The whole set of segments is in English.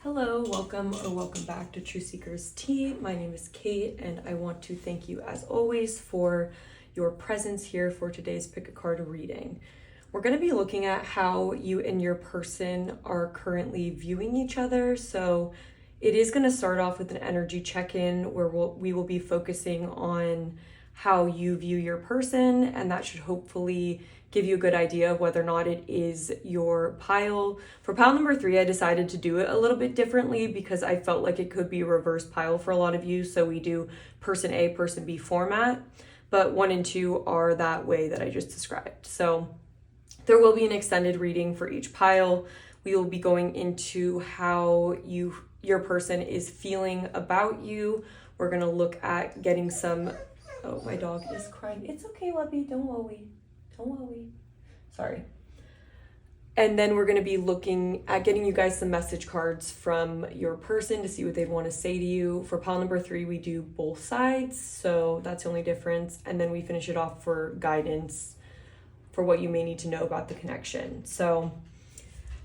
Hello, welcome back to Truthseekerstea. My name is Kate, and I want to thank you as always for your presence here for today's Pick a Card reading. We're going to be looking at how you and your person are currently viewing each other. So it is going to start off with an energy check-in where we will be focusing on how you view your person, and that should hopefully give you a good idea of whether or not it is your pile. For pile number 3, I decided to do it a little bit differently because I felt like it could be a reverse pile for a lot of you. So we do person A, person B format, but 1 and 2 are that way that I just described. So there will be an extended reading for each pile. We will be going into how your person is feeling about you. We're gonna look at getting some, oh, my dog is crying. It's okay, Wubby, don't worry. Sorry. And then we're going to be looking at getting you guys some message cards from your person to see what they'd want to say to you. For pile number 3, we do both sides, so that's the only difference. And then we finish it off for guidance for what you may need to know about the connection. So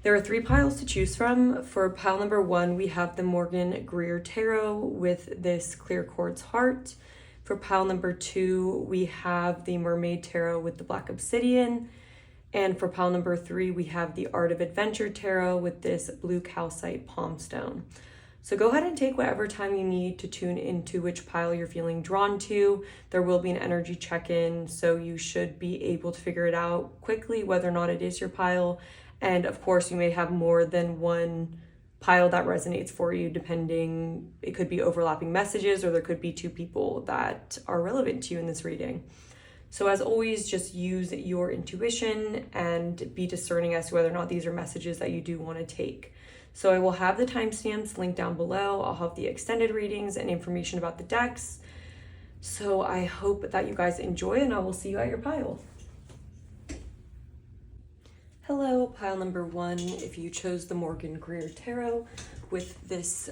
there are 3 piles to choose from. For pile number 1, we have the Morgan-Greer Tarot with this clear quartz heart. For pile number 2, we have the Mermaid Tarot with the black obsidian. And for pile number 3, we have the Art of Adventure Tarot with this blue calcite palm stone. So go ahead and take whatever time you need to tune into which pile you're feeling drawn to. There will be an energy check-in, so you should be able to figure it out quickly whether or not it is your pile. And of course, you may have more than one pile that resonates for you, depending. It could be overlapping messages, or there could be 2 people that are relevant to you in this reading. So as always, just use your intuition and be discerning as to whether or not these are messages that you do want to take. So I will have the timestamps linked down below. I'll have the extended readings and information about the decks. So I hope that you guys enjoy, and I will see you at your pile. Hello, pile number 1. If you chose the Morgan-Greer Tarot with this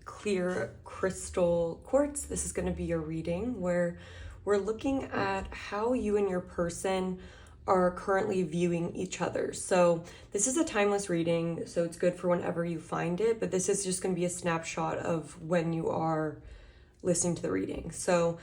clear crystal quartz, this is going to be your reading where we're looking at how you and your person are currently viewing each other. So this is a timeless reading, so it's good for whenever you find it, but this is just going to be a snapshot of when you are listening to the reading. So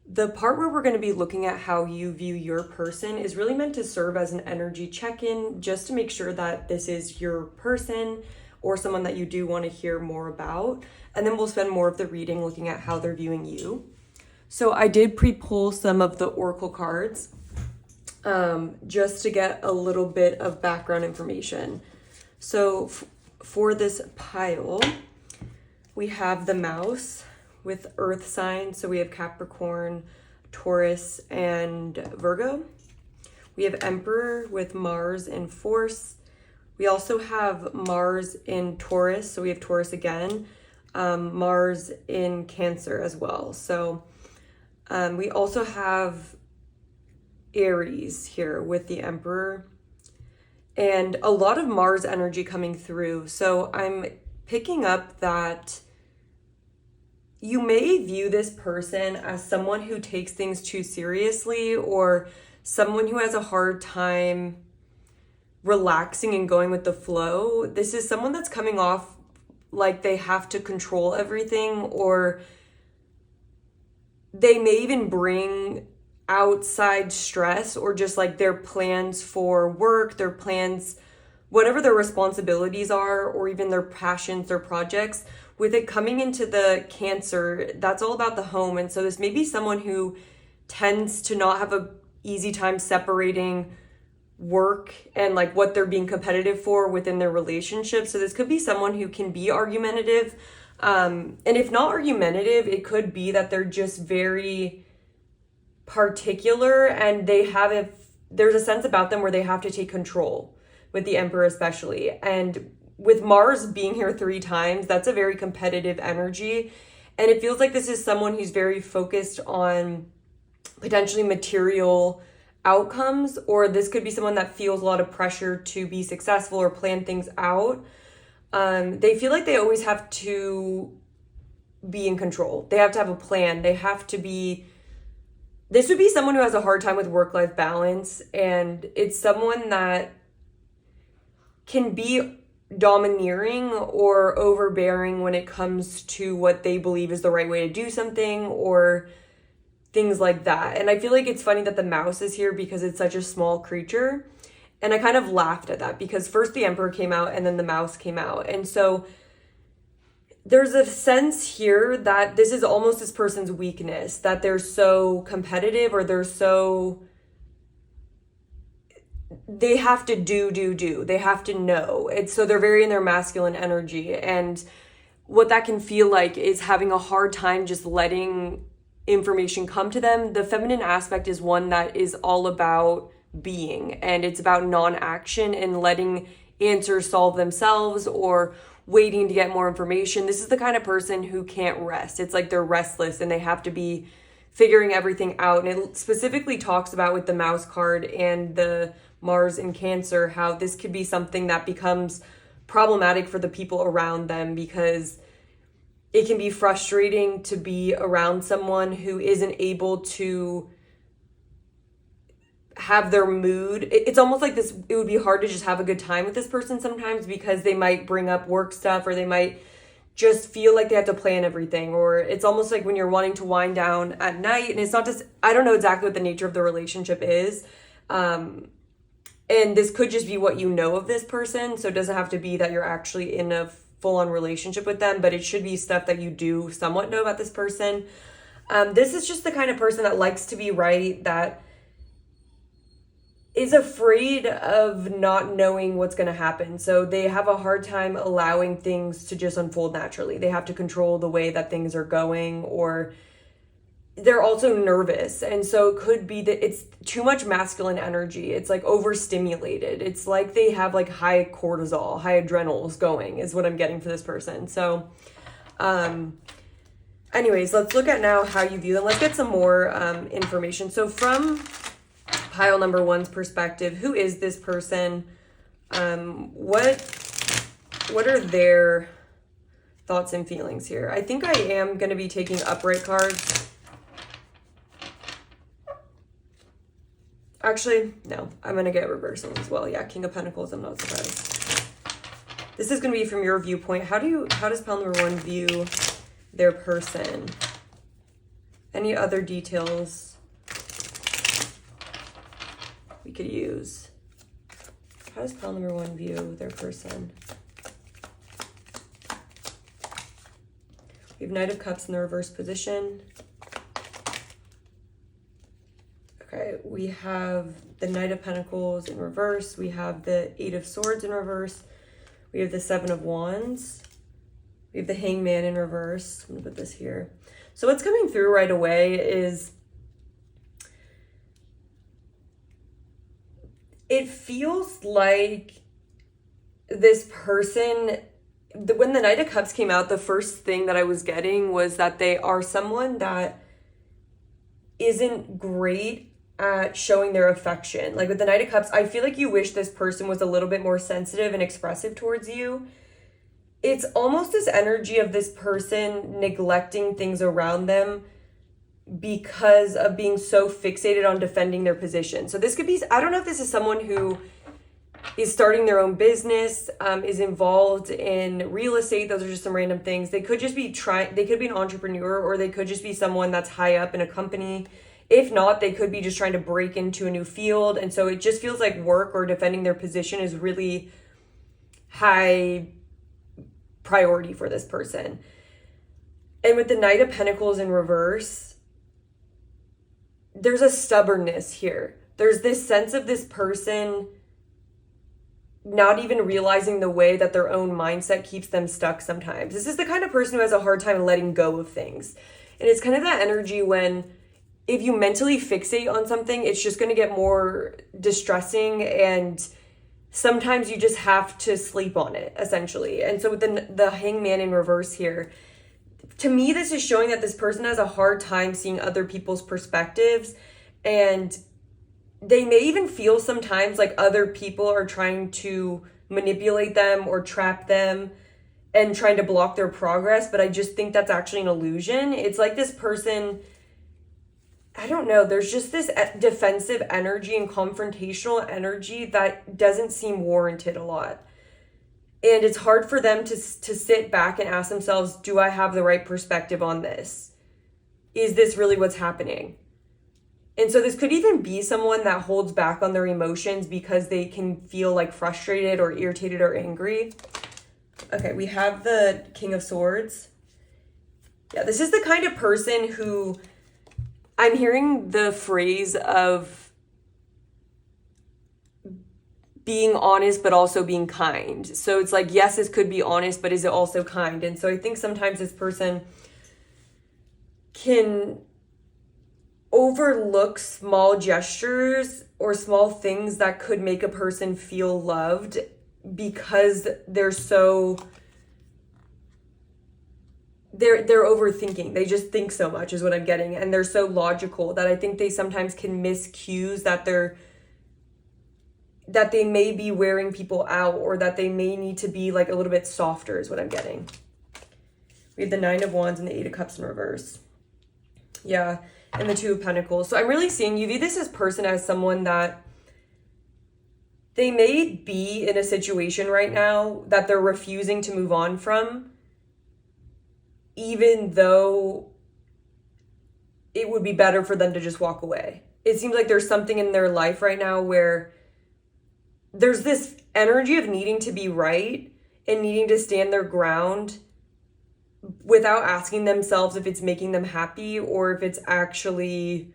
the part where we're going to be looking at how you view your person is really meant to serve as an energy check-in, just to make sure that this is your person or someone that you do want to hear more about. And then we'll spend more of the reading looking at how they're viewing you. So I did pre-pull some of the oracle cards just to get a little bit of background information. So for this pile, we have the mouse with earth signs. So we have Capricorn, Taurus, and Virgo. We have Emperor with Mars and Force. We also have Mars in Taurus, so we have Taurus again. Mars in Cancer as well. So we also have Aries here with the Emperor. And a lot of Mars energy coming through. So I'm picking up that you may view this person as someone who takes things too seriously, or someone who has a hard time relaxing and going with the flow. This is someone that's coming off like they have to control everything, or they may even bring outside stress, or just like their plans for work, their plans, whatever their responsibilities are, or even their passions, their projects. With it coming into the Cancer, that's all about the home. And so this may be someone who tends to not have an easy time separating work and like what they're being competitive for within their relationship. So this could be someone who can be argumentative. And if not argumentative, it could be that they're just very particular, and there's a sense about them where they have to take control, with the Emperor especially. And with Mars being here 3 times, that's a very competitive energy. And it feels like this is someone who's very focused on potentially material outcomes, or this could be someone that feels a lot of pressure to be successful or plan things out. They feel like they always have to be in control. They have to have a plan. This would be someone who has a hard time with work-life balance, and it's someone that can be domineering or overbearing when it comes to what they believe is the right way to do something or things like that. And I feel like it's funny that the mouse is here because it's such a small creature. And I kind of laughed at that because first the Emperor came out and then the mouse came out. And so there's a sense here that this is almost this person's weakness, that they're so competitive or they have to do. They have to know. So they're very in their masculine energy. And what that can feel like is having a hard time just letting information come to them. The feminine aspect is one that is all about being, and it's about non-action and letting answers solve themselves or waiting to get more information. This is the kind of person who can't rest. It's like they're restless and they have to be figuring everything out. And it specifically talks about with the mouse card and the Mars in Cancer, how this could be something that becomes problematic for the people around them because it can be frustrating to be around someone who isn't able to have their mood. It's almost like this, it would be hard to just have a good time with this person sometimes because they might bring up work stuff or they might just feel like they have to plan everything. Or it's almost like when you're wanting to wind down at night and it's not just, I don't know exactly what the nature of the relationship is. And this could just be what you know of this person. So it doesn't have to be that you're actually in a full-on relationship with them, but it should be stuff that you do somewhat know about this person. This is just the kind of person that likes to be right, that is afraid of not knowing what's going to happen. So they have a hard time allowing things to just unfold naturally. They have to control the way that things are going, or they're also nervous. And so it could be that it's too much masculine energy. It's like overstimulated. It's like they have like high cortisol, high adrenals going is what I'm getting for this person. So anyways, let's look at now how you view them. Let's get some more information. So from pile number one's perspective, who is this person? What are their thoughts and feelings here? I think I am going to be taking upright cards. Actually, no, I'm going to get reversals as well. Yeah, King of Pentacles, I'm not surprised. This is going to be from your viewpoint. How does pile number one view their person? Any other details we could use? How does pile number one view their person? We have Knight of Cups in the reverse position. Okay, we have the Knight of Pentacles in reverse. We have the Eight of Swords in reverse. We have the Seven of Wands. We have the Hangman in reverse. I'm gonna put this here. So what's coming through right away is it feels like this person, when the Knight of Cups came out, the first thing that I was getting was that they are someone that isn't great at showing their affection. Like with the Knight of Cups, I feel like you wish this person was a little bit more sensitive and expressive towards you. It's almost this energy of this person neglecting things around them because of being so fixated on defending their position. So this could be, I don't know if this is someone who is starting their own business, is involved in real estate. Those are just some random things. They could just be they could be an entrepreneur, or they could just be someone that's high up in a company. If not, they could be just trying to break into a new field. And so it just feels like work or defending their position is really high priority for this person. And with the Knight of Pentacles in reverse, there's a stubbornness here. There's this sense of this person not even realizing the way that their own mindset keeps them stuck sometimes. This is the kind of person who has a hard time letting go of things. And it's kind of that energy when if you mentally fixate on something, it's just going to get more distressing, and sometimes you just have to sleep on it, essentially. And so with the Hangman in reverse here, to me, this is showing that this person has a hard time seeing other people's perspectives, and they may even feel sometimes like other people are trying to manipulate them or trap them and trying to block their progress. But I just think that's actually an illusion. It's like this person, I don't know, there's just this defensive energy and confrontational energy that doesn't seem warranted a lot. And it's hard for them to sit back and ask themselves, do I have the right perspective on this? Is this really what's happening? And so this could even be someone that holds back on their emotions because they can feel like frustrated or irritated or angry. Okay, we have the King of Swords. Yeah, this is the kind of person who, I'm hearing the phrase of being honest, but also being kind. So it's like, yes, this could be honest, but is it also kind? And so I think sometimes this person can overlook small gestures or small things that could make a person feel loved because they're overthinking. They just think so much is what I'm getting. And they're so logical that I think they sometimes can miss cues that they may be wearing people out, or that they may need to be like a little bit softer is what I'm getting. We have the Nine of Wands and the Eight of Cups in reverse. Yeah. And the Two of Pentacles. So I'm really seeing you view this person as someone that they may be in a situation right now that they're refusing to move on from, even though it would be better for them to just walk away. It seems like there's something in their life right now where there's this energy of needing to be right and needing to stand their ground without asking themselves if it's making them happy or if it's actually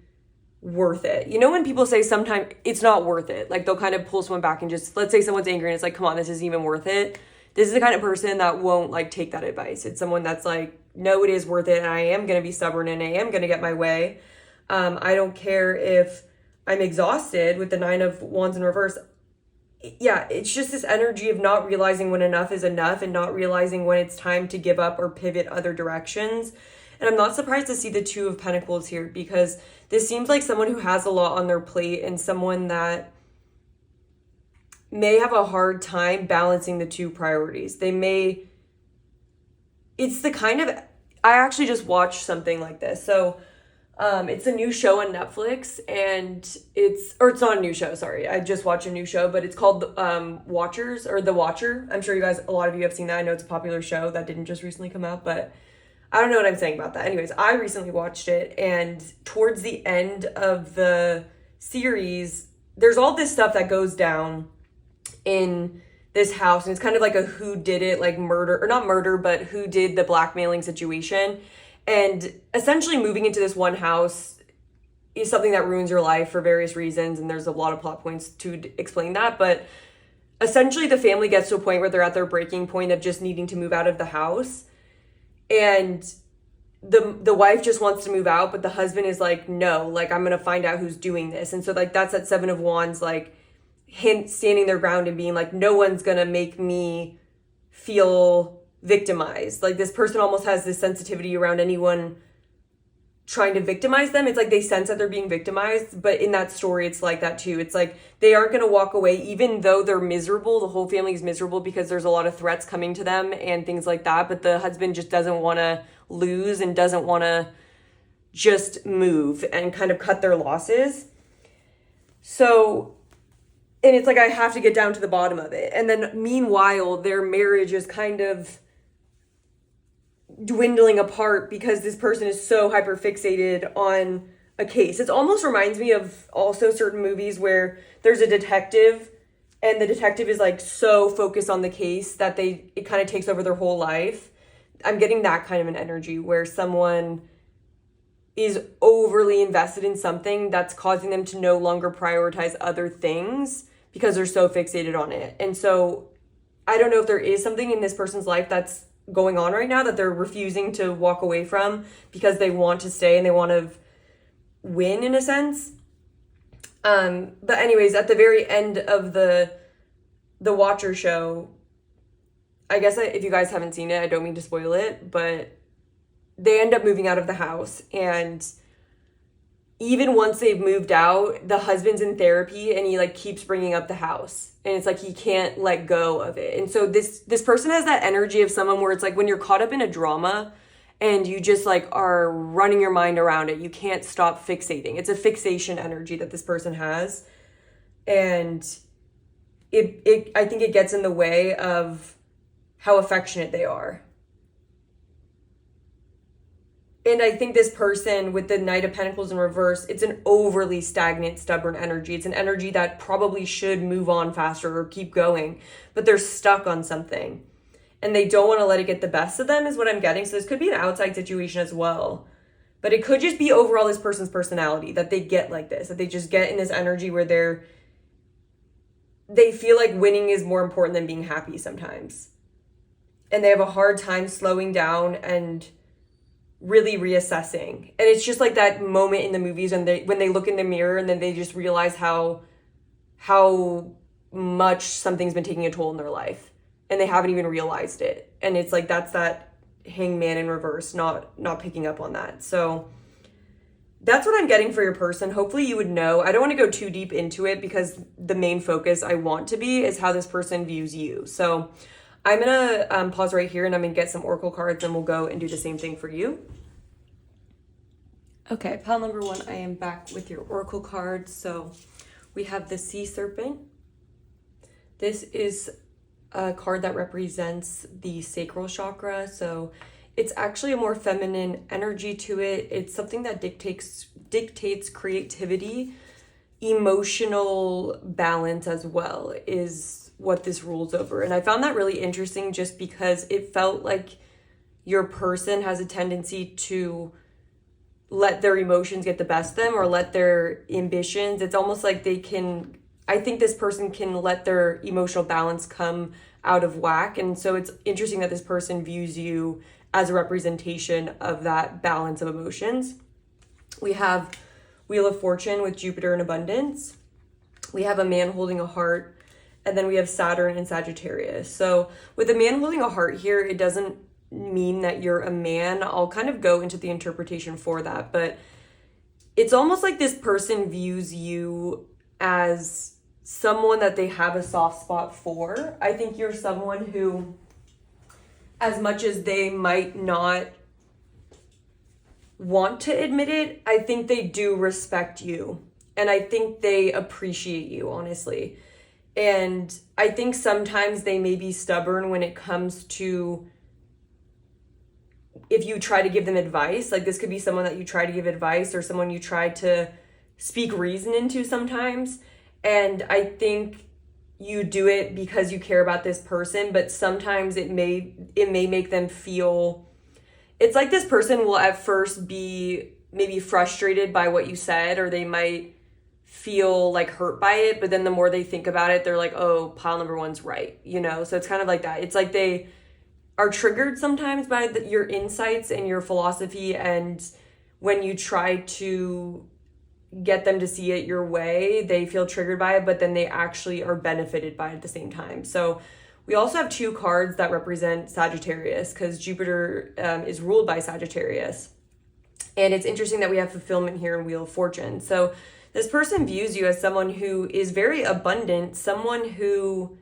worth it. You know, when people say sometimes it's not worth it, like they'll kind of pull someone back and just, let's say someone's angry and it's like, come on, this isn't even worth it. This is the kind of person that won't like take that advice. It's someone that's like, no, it is worth it. And I am going to be stubborn and I am going to get my way. I don't care if I'm exhausted with the Nine of Wands in reverse. Yeah, it's just this energy of not realizing when enough is enough and not realizing when it's time to give up or pivot other directions. And I'm not surprised to see the Two of Pentacles here, because this seems like someone who has a lot on their plate and someone that may have a hard time balancing the two priorities. It's the kind of, I actually just watched something like this. So it's a new show on Netflix, and it's not a new show, sorry. I just watched a new show, but it's called Watchers, or The Watcher. I'm sure a lot of you have seen that. I know it's a popular show that didn't just recently come out, but I don't know what I'm saying about that. Anyways, I recently watched it, and towards the end of the series, there's all this stuff that goes down in this house, and it's kind of like a who did it, like murder, or not murder, but who did the blackmailing situation. And essentially moving into this one house is something that ruins your life for various reasons. And there's a lot of plot points to explain that. But essentially the family gets to a point where they're at their breaking point of just needing to move out of the house. And the wife just wants to move out, but the husband is like, no, like, I'm going to find out who's doing this. And so like, that's that Seven of Wands, like standing their ground and being like, no one's going to make me feel victimized. Like, this person almost has this sensitivity around anyone trying to victimize them. It's like they sense that they're being victimized, but in that story it's like that too. It's like they aren't going to walk away even though they're miserable. The whole family is miserable because there's a lot of threats coming to them and things like that, but the husband just doesn't want to lose and doesn't want to just move and kind of cut their losses. So, and it's like, I have to get down to the bottom of it. And then meanwhile, their marriage is kind of dwindling apart because this person is so hyper fixated on a case. It almost reminds me of also certain movies where there's a detective and the detective is like so focused on the case that it kind of takes over their whole life. I'm getting that kind of an energy where someone is overly invested in something that's causing them to no longer prioritize other things because they're so fixated on it. And so I don't know if there is something in this person's life that's going on right now that they're refusing to walk away from because they want to stay and they want to win in a sense. But anyways, at the very end of the Watcher show, I guess if you guys haven't seen it, I don't mean to spoil it, but they end up moving out of the house. And even once they've moved out, the husband's in therapy and he like keeps bringing up the house. And it's like he can't let go of it. And so this person has that energy of someone where it's like when you're caught up in a drama and you just like are running your mind around it, you can't stop fixating. It's a fixation energy that this person has. And I think it gets in the way of how affectionate they are. And I think this person with the Knight of Pentacles in reverse, it's an overly stagnant, stubborn energy. It's an energy that probably should move on faster or keep going, but they're stuck on something and they don't want to let it get the best of them is what I'm getting. So this could be an outside situation as well, but it could just be overall this person's personality that they get like this, that they just get in this energy where they feel like winning is more important than being happy sometimes. And they have a hard time slowing down and really reassessing. And it's just like that moment in the movies when they look in the mirror and then they just realize how much something's been taking a toll in their life and they haven't even realized it. And it's like that's that hangman in reverse, not picking up on that. So that's what I'm getting for your person. Hopefully you would know. I don't want to go too deep into it because the main focus I want to be is how this person views you. So I'm going to pause right here and I'm going to get some oracle cards and we'll go and do the same thing for you. Okay, pile number 1, I am back with your oracle cards. So we have the Sea Serpent. This is a card that represents the sacral chakra. So it's actually a more feminine energy to it. It's something that dictates creativity, emotional balance as well is what this rules over. And I found that really interesting just because it felt like your person has a tendency to let their emotions get the best of them or let their ambitions. It's almost like I think this person can let their emotional balance come out of whack. And so it's interesting that this person views you as a representation of that balance of emotions. We have Wheel of Fortune with Jupiter in abundance. We have a man holding a heart. And then we have Saturn and Sagittarius. So with a man holding a heart here, it doesn't mean that you're a man. I'll kind of go into the interpretation for that. But it's almost like this person views you as someone that they have a soft spot for. I think you're someone who, as much as they might not want to admit it, I think they do respect you. And I think they appreciate you, honestly. And I think sometimes they may be stubborn when it comes to if you try to give them advice. Like this could be someone that you try to give advice or someone you try to speak reason into sometimes. And I think you do it because you care about this person, but sometimes it may make them feel, it's like this person will at first be maybe frustrated by what you said, or they might feel like hurt by it, but then the more they think about it, they're like, oh, pile number 1's right, you know? So it's kind of like that. It's like they are triggered sometimes by your insights and your philosophy, and when you try to get them to see it your way, they feel triggered by it, but then they actually are benefited by it at the same time. So we also have 2 cards that represent Sagittarius because Jupiter is ruled by Sagittarius. And it's interesting that we have fulfillment here in Wheel of Fortune. So this person views you as someone who is very abundant, someone who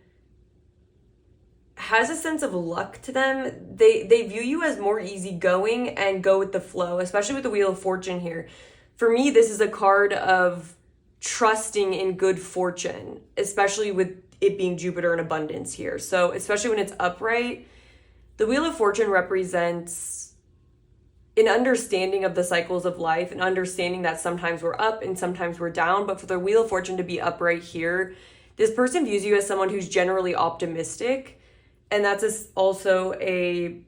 has a sense of luck to them. They view you as more easygoing and go with the flow, especially with the Wheel of Fortune here. For me, this is a card of trusting in good fortune, especially with it being Jupiter in abundance here. So especially when it's upright, the Wheel of Fortune represents an understanding of the cycles of life, an understanding that sometimes we're up and sometimes we're down. But for the Wheel of Fortune to be upright here, this person views you as someone who's generally optimistic. And that's also a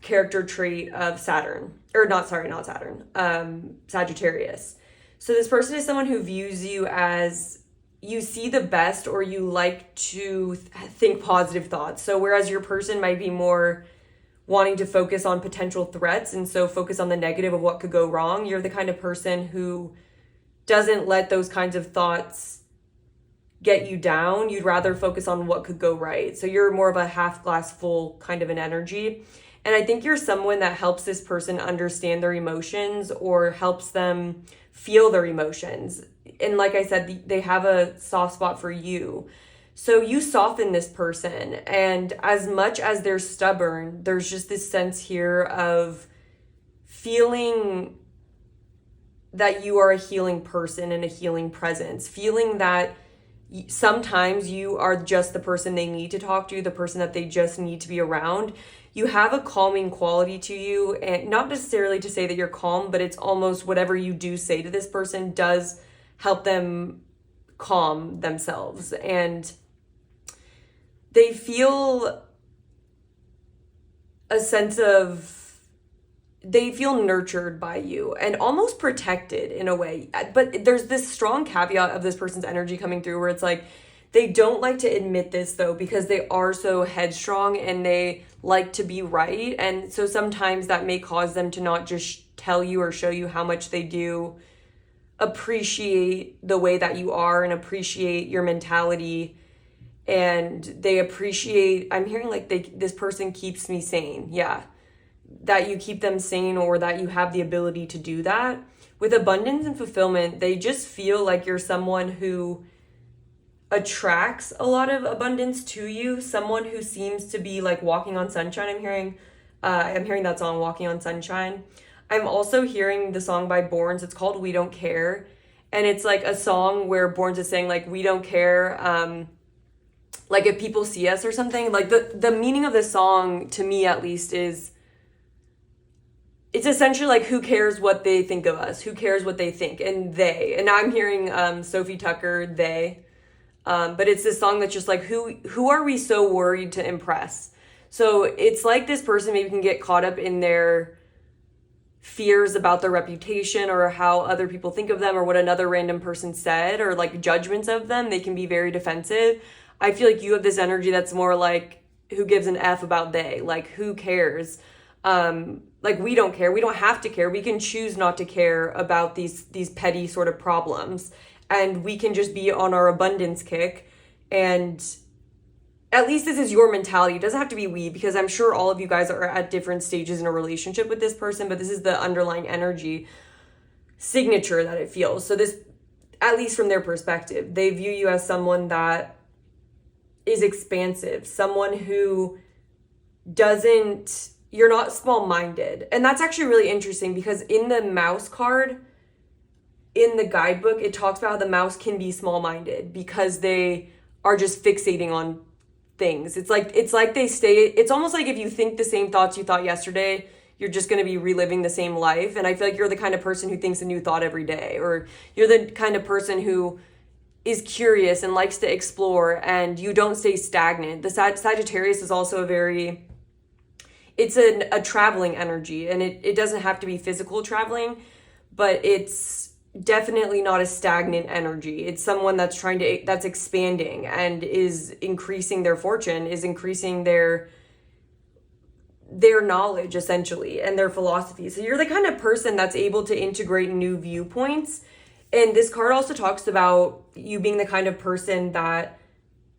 character trait of Saturn. Or not Saturn. Sagittarius. So this person is someone who views you as you see the best, or you like to think positive thoughts. So whereas your person might be more wanting to focus on potential threats and so focus on the negative of what could go wrong, you're the kind of person who doesn't let those kinds of thoughts get you down. You'd rather focus on what could go right. So you're more of a half glass full kind of an energy. And I think you're someone that helps this person understand their emotions or helps them feel their emotions. And like I said, they have a soft spot for you. So you soften this person. And as much as they're stubborn, there's just this sense here of feeling that you are a healing person and a healing presence, feeling that sometimes you are just the person they need to talk to, the person that they just need to be around. You have a calming quality to you, and not necessarily to say that you're calm, but it's almost whatever you do say to this person does help them calm themselves. And they feel a sense of, they feel nurtured by you and almost protected in a way. But there's this strong caveat of this person's energy coming through where it's like, they don't like to admit this though, because they are so headstrong and they like to be right. And so sometimes that may cause them to not just tell you or show you how much they do appreciate the way that you are and appreciate your mentality. And they appreciate, I'm hearing like this person keeps me sane. Yeah. That you keep them sane, or that you have the ability to do that. With abundance and fulfillment, they just feel like you're someone who attracts a lot of abundance to you, someone who seems to be like walking on sunshine. I'm hearing that song, Walking on Sunshine. I'm also hearing the song by Borns. It's called We Don't Care. And it's like a song where Borns is saying like, we don't care, like if people see us or something. Like the meaning of this song, to me at least, is it's essentially like, who cares what they think of us? Who cares what they think? And they. And now I'm hearing Sophie Tucker, they. But it's this song that's just like, who are we so worried to impress? So it's like this person maybe can get caught up in their fears about their reputation or how other people think of them or what another random person said, or like judgments of them. They can be very defensive. I feel like you have this energy that's more like, who gives an F about they? Like, who cares? Like, we don't care. We don't have to care. We can choose not to care about these petty sort of problems. And we can just be on our abundance kick. And at least this is your mentality. It doesn't have to be we, because I'm sure all of you guys are at different stages in a relationship with this person, but this is the underlying energy signature that it feels. So this, at least from their perspective, they view you as someone that is expansive, someone who doesn't, you're not small-minded. And that's actually really interesting, because in the mouse card, in the guidebook, it talks about how the mouse can be small-minded because they are just fixating on things. It's like they stay, it's almost like if you think the same thoughts you thought yesterday, you're just going to be reliving the same life. And I feel like you're the kind of person who thinks a new thought every day, or you're the kind of person who is curious and likes to explore, and you don't stay stagnant. The Sagittarius is also it's a traveling energy, and it doesn't have to be physical traveling, but it's definitely not a stagnant energy. It's someone that's that's expanding and is increasing their fortune, is increasing their knowledge essentially, and their philosophy. So you're the kind of person that's able to integrate new viewpoints. And this card also talks about you being the kind of person that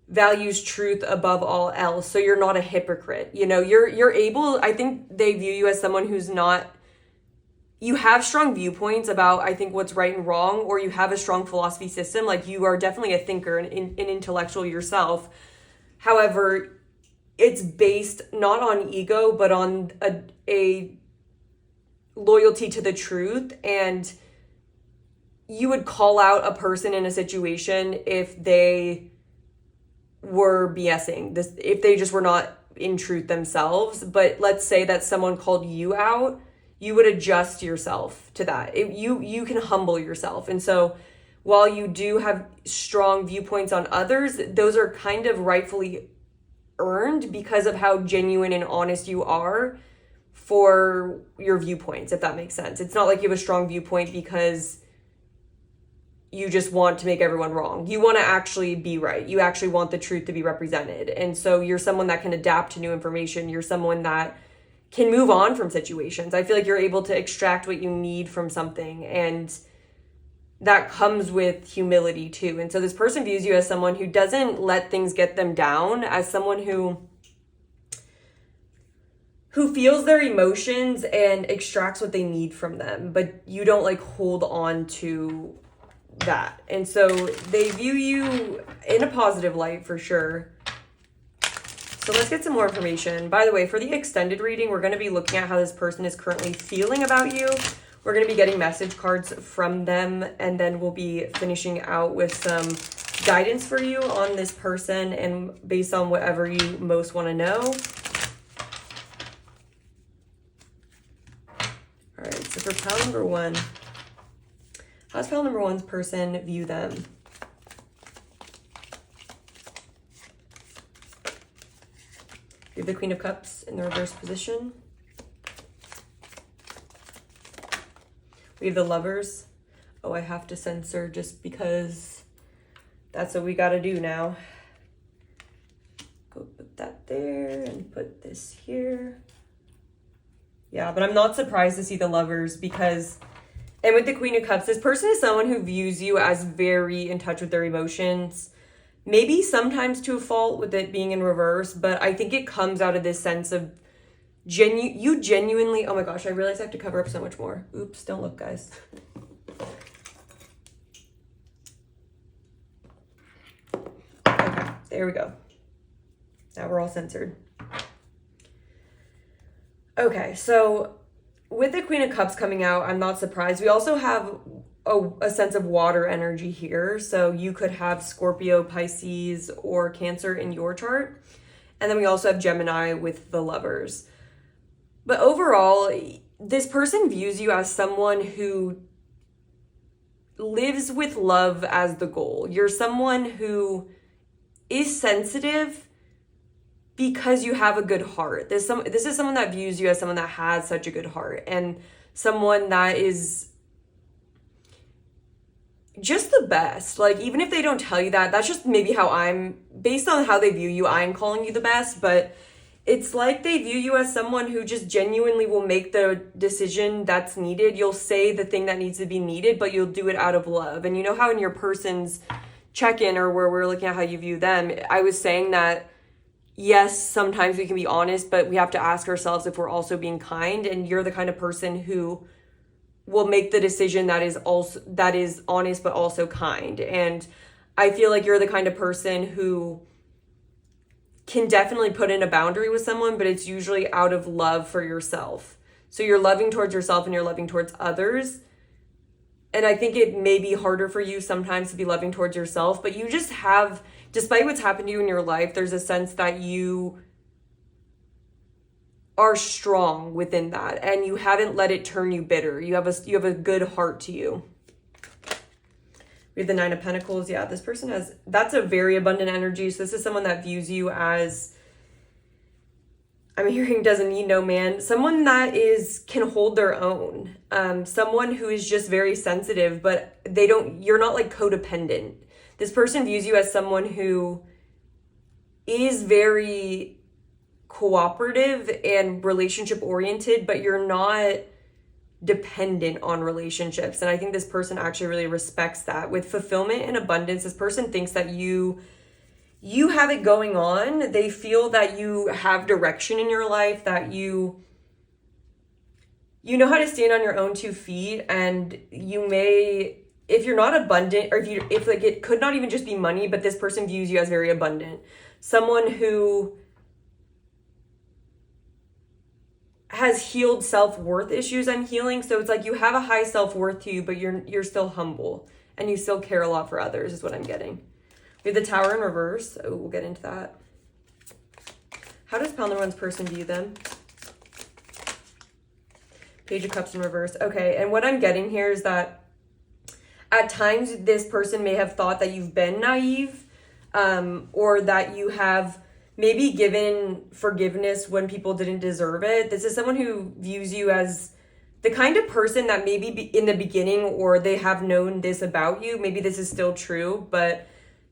values truth above all else. So you're not a hypocrite. You know, you're able, I think they view you as someone who's not, you have strong viewpoints about, I think, what's right and wrong, or you have a strong philosophy system. Like, you are definitely a thinker and an intellectual yourself. However, it's based not on ego, but on a loyalty to the truth. And you would call out a person in a situation if they were BSing this, if they just were not in truth themselves. But let's say that someone called you out, you would adjust yourself to that. You can humble yourself. And so while you do have strong viewpoints on others, those are kind of rightfully earned because of how genuine and honest you are for your viewpoints, if that makes sense. It's not like you have a strong viewpoint because you just want to make everyone wrong. You want to actually be right. You actually want the truth to be represented. And so you're someone that can adapt to new information. You're someone that can move on from situations. I feel like you're able to extract what you need from something, and that comes with humility too. And so this person views you as someone who doesn't let things get them down, as someone who feels their emotions and extracts what they need from them, but you don't like hold on to that. And so they view you in a positive light for sure. So let's get some more information. By the way, for the extended reading, we're going to be looking at how this person is currently feeling about you. We're going to be getting message cards from them, and then we'll be finishing out with some guidance for you on this person and based on whatever you most want to know. All right, so for pile number 1, how does pile number 1's person view them? We have the Queen of Cups in the reverse position. We have the Lovers. Oh, I have to censor just because that's what we got to do now. Go put that there and put this here. Yeah, but I'm not surprised to see the Lovers because, and with the Queen of Cups, this person is someone who views you as very in touch with their emotions. Maybe sometimes to a fault with it being in reverse, but I think it comes out of this sense of you genuinely, oh my gosh, I realize I have to cover up so much more. Oops, don't look, guys. Okay, there we go. Now we're all censored. Okay, so with the Queen of Cups coming out, I'm not surprised. We also have a sense of water energy here. So you could have Scorpio, Pisces, or Cancer in your chart. And then we also have Gemini with the Lovers. But overall, this person views you as someone who lives with love as the goal. You're someone who is sensitive because you have a good heart. This is someone that views you as someone that has such a good heart and someone that is just the best. Like, even if they don't tell you that, that's just maybe how based on how they view you, I'm calling you the best, but it's like they view you as someone who just genuinely will make the decision that's needed. You'll say the thing that needs to be needed, but you'll do it out of love. And you know how in your person's check-in or where we're looking at how you view them, I was saying that yes, sometimes we can be honest, but we have to ask ourselves if we're also being kind. And you're the kind of person who will make the decision that is honest but also kind. And I feel like you're the kind of person who can definitely put in a boundary with someone, but it's usually out of love for yourself. So you're loving towards yourself and you're loving towards others. And I think it may be harder for you sometimes to be loving towards yourself, but you just have, despite what's happened to you in your life, there's a sense that you are strong within that and you haven't let it turn you bitter. You have a good heart to you. We have the Nine of Pentacles. Yeah, this person that's a very abundant energy. So this is someone that views you as, I'm hearing doesn't need no man. Someone that can hold their own. Someone who is just very sensitive, but you're not like codependent. This person views you as someone who is very cooperative and relationship oriented, but you're not dependent on relationships. And I think this person actually really respects that. With fulfillment and abundance, this person thinks that you have it going on. They feel that you have direction in your life, that you know how to stand on your own 2 feet, and you may, if you're not abundant, or if like it could not even just be money, but this person views you as very abundant. Someone who has healed self-worth issues I'm healing. So it's like you have a high self-worth to you, but you're still humble and you still care a lot for others is what I'm getting. We have the Tower in reverse. Oh, we'll get into that. How does pile number 1's person view them? Page of Cups in reverse. Okay, and what I'm getting here is that at times this person may have thought that you've been naive, or that you have maybe given forgiveness when people didn't deserve it. This is someone who views you as the kind of person that maybe in the beginning, or they have known this about you. Maybe this is still true, but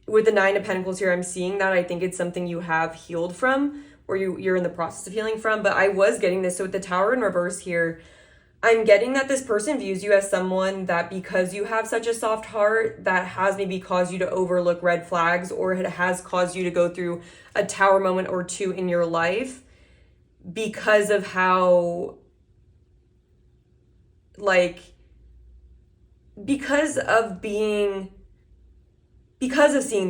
with the Nine of Pentacles here, I'm seeing that I think it's something you have healed from, or you're in the process of healing from. But I was getting this. So with the Tower in reverse here, I'm getting that this person views you as someone that, because you have such a soft heart, that has maybe caused you to overlook red flags, or it has caused you to go through a tower moment or two in your life because of how, because of seeing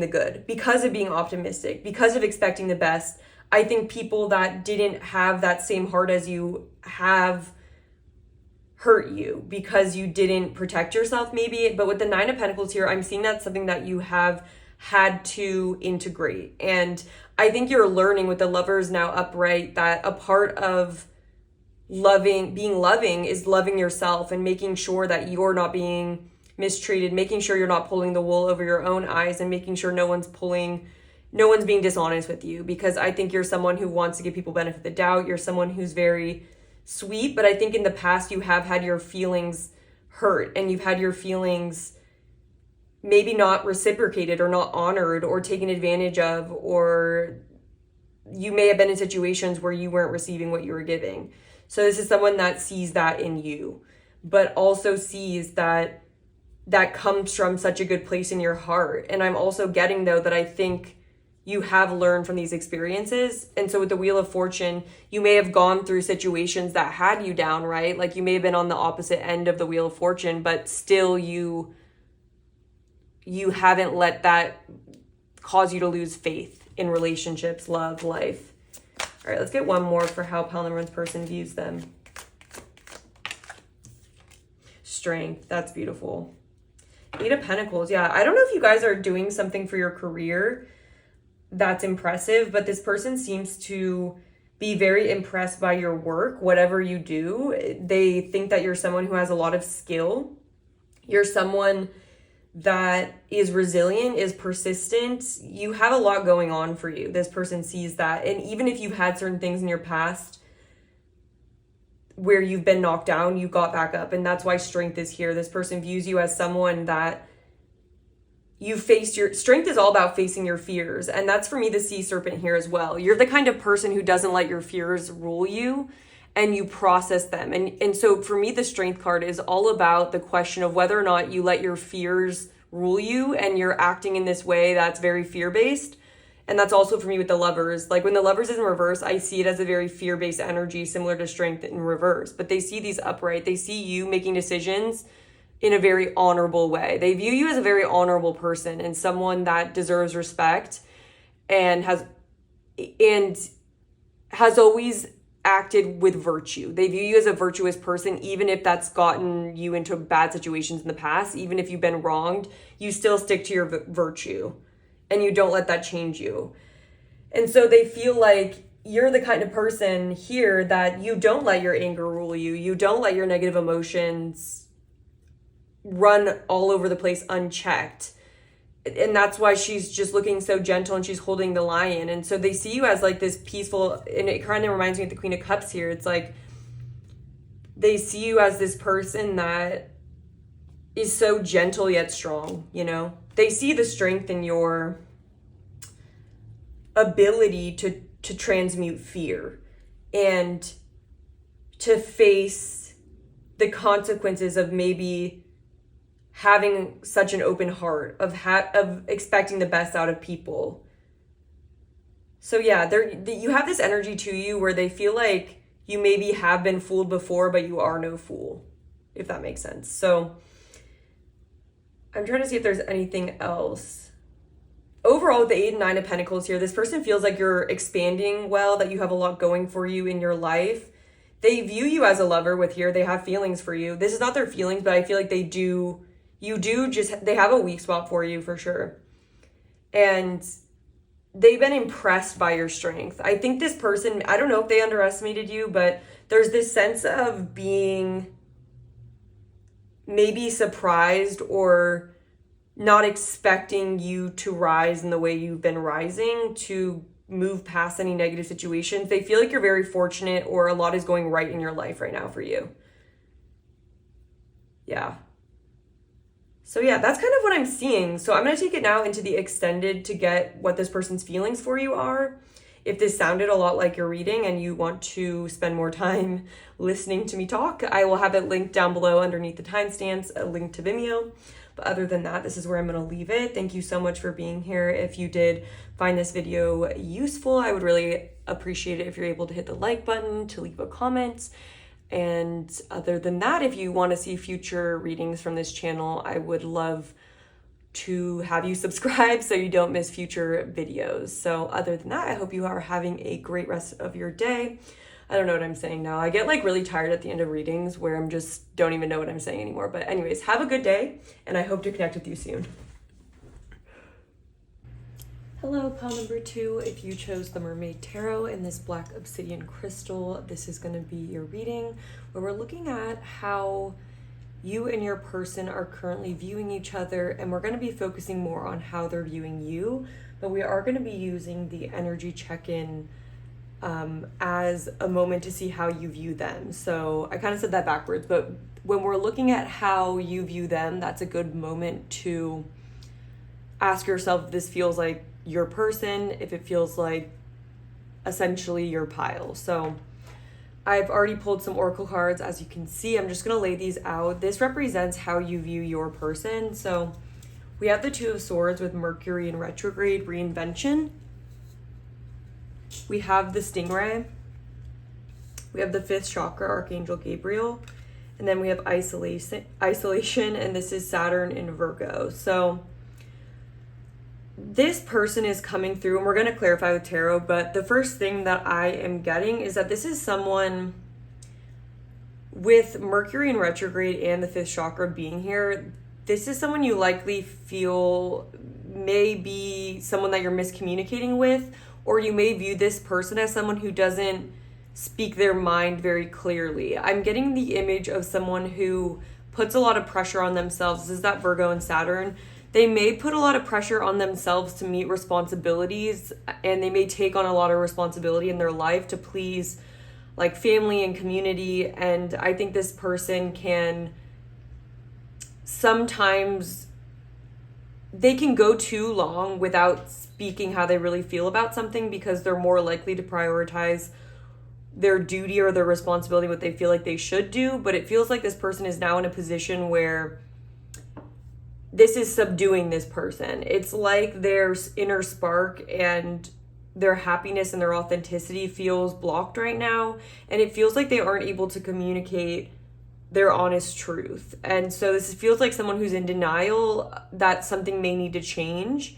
the good, because of being optimistic, because of expecting the best. I think people that didn't have that same heart as you have hurt you because you didn't protect yourself maybe. But with the Nine of Pentacles here, I'm seeing that's something that you have had to integrate. And I think you're learning with the Lovers now upright that a part of being loving is loving yourself and making sure that you're not being mistreated, making sure you're not pulling the wool over your own eyes, and making sure no one's being dishonest with you. Because I think you're someone who wants to give people benefit of the doubt. You're someone who's very sweet, but I think in the past you have had your feelings hurt, and you've had your feelings maybe not reciprocated or not honored or taken advantage of, or you may have been in situations where you weren't receiving what you were giving. So this is someone that sees that in you, but also sees that comes from such a good place in your heart. And I'm also getting, though, that I think you have learned from these experiences. And so with the Wheel of Fortune, you may have gone through situations that had you down, right? Like you may have been on the opposite end of the Wheel of Fortune, but still you haven't let that cause you to lose faith in relationships, love, life. All right, let's get one more for how pile number one's person views them. Strength, that's beautiful. 8 of Pentacles, yeah. I don't know if you guys are doing something for your career that's impressive, but this person seems to be very impressed by your work, whatever you do. They think that you're someone who has a lot of skill. You're someone that is resilient, is persistent. You have a lot going on for you. This person sees that. And even if you've had certain things in your past where you've been knocked down, you got back up. And that's why strength is here. This person views you as someone that you faced your strength is all about facing your fears. And that's for me, the sea serpent here as well. You're the kind of person who doesn't let your fears rule you, and you process them. And so for me, the strength card is all about the question of whether or not you let your fears rule you and you're acting in this way that's very fear-based. And that's also for me with the Lovers. Like when the Lovers is in reverse, I see it as a very fear-based energy, similar to strength in reverse. But they see these upright. They see you making decisions in a very honorable way. They view you as a very honorable person and someone that deserves respect and has always acted with virtue. They view you as a virtuous person, even if that's gotten you into bad situations in the past. Even if you've been wronged, you still stick to your virtue and you don't let that change you. And so they feel like you're the kind of person here that you don't let your anger rule you. You don't let your negative emotions run all over the place unchecked. And that's why she's just looking so gentle and she's holding the lion. And so they see you as like this peaceful, and it kind of reminds me of the Queen of Cups here. It's like they see you as this person that is so gentle yet strong, you know? They see the strength in your ability to transmute fear and to face the consequences of maybe having such an open heart, of expecting the best out of people. So yeah, you have this energy to you where they feel like you maybe have been fooled before, but you are no fool, if that makes sense. So I'm trying to see if there's anything else. Overall, with the 8 and 9 of Pentacles here, this person feels like you're expanding well, that you have a lot going for you in your life. They view you as a lover with here. They have feelings for you. This is not their feelings, but I feel like they have a weak spot for you for sure. And they've been impressed by your strength. I think this person, I don't know if they underestimated you, but there's this sense of being maybe surprised or not expecting you to rise in the way you've been rising, to move past any negative situations. They feel like you're very fortunate, or a lot is going right in your life right now for you. Yeah. So yeah, that's kind of what I'm seeing. So I'm going to take it now into the extended to get what this person's feelings for you are. If this sounded a lot like your reading and you want to spend more time listening to me talk, I will have it linked down below underneath the timestamps, a link to Vimeo. But other than that, this is where I'm going to leave it. Thank you so much for being here. If you did find this video useful, I would really appreciate it if you're able to hit the like button, to leave a comment. And other than that, if you want to see future readings from this channel, I would love to have you subscribe so you don't miss future videos. So other than that, I hope you are having a great rest of your day. I don't know what I'm saying now. I get like really tired at the end of readings where I'm just don't even know what I'm saying anymore. But anyways, have a good day, and I hope to connect with you soon. Hello, pile number 2. If you chose the Mermaid Tarot in this black obsidian crystal, this is going to be your reading where we're looking at how you and your person are currently viewing each other, and we're going to be focusing more on how they're viewing you, but we are going to be using the energy check-in as a moment to see how you view them. So I kind of said that backwards, but when we're looking at how you view them, that's a good moment to ask yourself if this feels like your person, if it feels like essentially your pile. So I've already pulled some oracle cards. As you can see, I'm just going to lay these out. This represents how you view your person. So we have the Two of Swords with Mercury in retrograde, reinvention. We have the Stingray. We have the 5th chakra, Archangel Gabriel. And then we have isolation, and this is Saturn in Virgo. So this person is coming through, and we're going to clarify with tarot, but the first thing that I am getting is that this is someone with Mercury in retrograde and the 5th chakra being here. This is someone you likely feel may be someone that you're miscommunicating with, or you may view this person as someone who doesn't speak their mind very clearly. I'm getting the image of someone who puts a lot of pressure on themselves. This is that Virgo and Saturn. They may put a lot of pressure on themselves to meet responsibilities, and they may take on a lot of responsibility in their life to please like family and community. And I think this person can sometimes, they can go too long without speaking how they really feel about something because they're more likely to prioritize their duty or their responsibility, what they feel like they should do. But it feels like this person is now in a position where this is subduing this person. It's like their inner spark and their happiness and their authenticity feels blocked right now. And it feels like they aren't able to communicate their honest truth. And so this feels like someone who's in denial that something may need to change.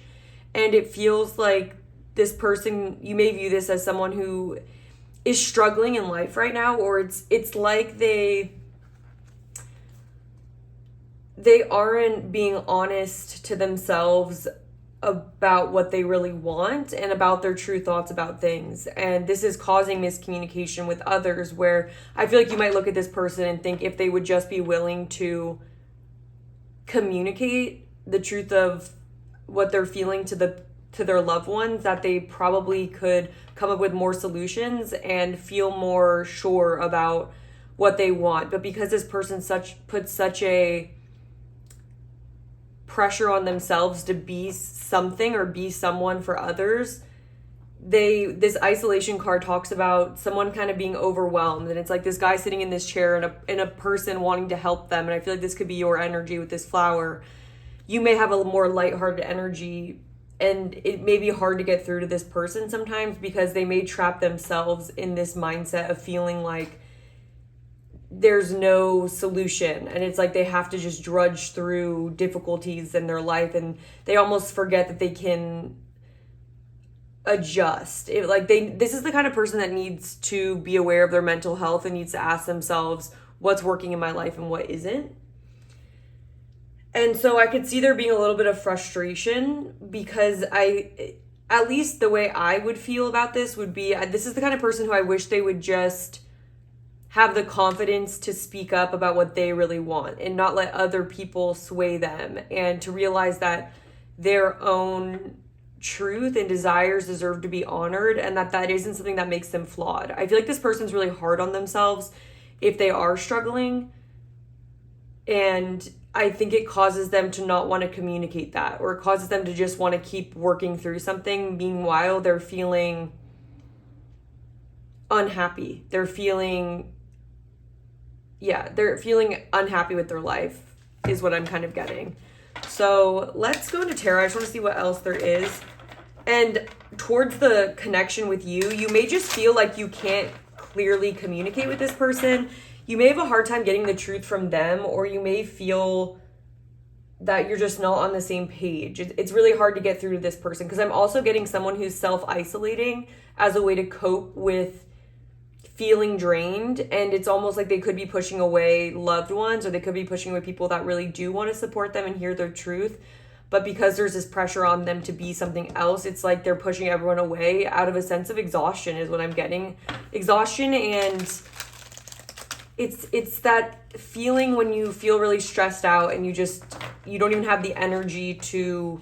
And it feels like this person, you may view this as someone who is struggling in life right now, or it's like they aren't being honest to themselves about what they really want and about their true thoughts about things. And this is causing miscommunication with others, where I feel like you might look at this person and think if they would just be willing to communicate the truth of what they're feeling to their loved ones, that they probably could come up with more solutions and feel more sure about what they want. But because this person puts such a pressure on themselves to be something or be someone for others, this isolation card talks about someone kind of being overwhelmed, and it's like this guy sitting in this chair and a person wanting to help them. And I feel like this could be your energy with this flower. You may have a more lighthearted energy, and it may be hard to get through to this person sometimes because they may trap themselves in this mindset of feeling like there's no solution, and it's like they have to just drudge through difficulties in their life, and they almost forget that they can adjust. This is the kind of person that needs to be aware of their mental health and needs to ask themselves what's working in my life and what isn't. And so I could see there being a little bit of frustration, because at least the way I would feel about this would be, this is the kind of person who I wish they would just have the confidence to speak up about what they really want and not let other people sway them, and to realize that their own truth and desires deserve to be honored, and that isn't something that makes them flawed. I feel like this person's really hard on themselves if they are struggling, and I think it causes them to not want to communicate that, or it causes them to just want to keep working through something. Meanwhile, they're feeling unhappy. They're feeling unhappy with their life is what I'm kind of getting. So let's go into tarot. I just want to see what else there is. And towards the connection with you, you may just feel like you can't clearly communicate with this person. You may have a hard time getting the truth from them, or you may feel that you're just not on the same page. It's really hard to get through to this person, because I'm also getting someone who's self-isolating as a way to cope with feeling drained, and it's almost like they could be pushing away loved ones, or they could be pushing away people that really do want to support them and hear their truth. but because there's this pressure on them to be something else, it's like they're pushing everyone away out of a sense of exhaustion is what I'm getting. Exhaustion, and it's that feeling when you feel really stressed out and you don't even have the energy to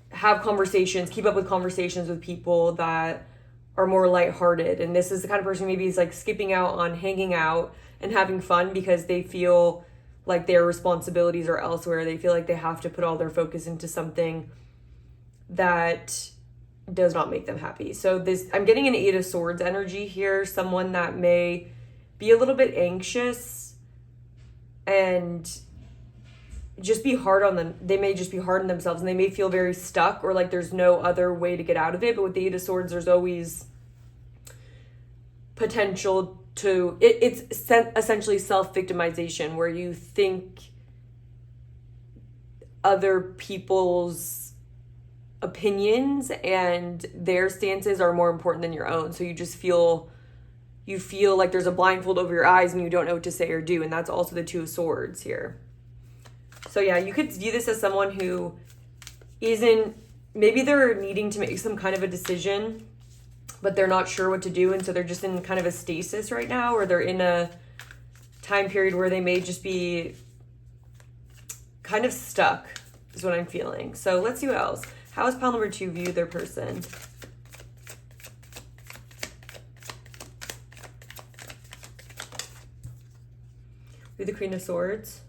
have conversations, keep up with conversations with people that are more lighthearted. And this is the kind of person maybe is like skipping out on hanging out and having fun because they feel like their responsibilities are elsewhere. They feel like they have to put all their focus into something that does not make them happy. So I'm getting an 8 of Swords energy here. Someone that may be a little bit anxious and just be hard on them. They may just be hard on themselves and they may feel very stuck or like there's no other way to get out of it. But with the 8 of Swords, there's always potential to, it's essentially self-victimization where you think other people's opinions and their stances are more important than your own. So you feel like there's a blindfold over your eyes and you don't know what to say or do. And that's also the 2 of Swords here. So yeah, you could view this as someone who maybe they're needing to make some kind of a decision, but they're not sure what to do. And so they're just in kind of a stasis right now, or they're in a time period where they may just be kind of stuck is what I'm feeling. So let's see what else. How is pile number 2 view their person? With the Queen of Swords.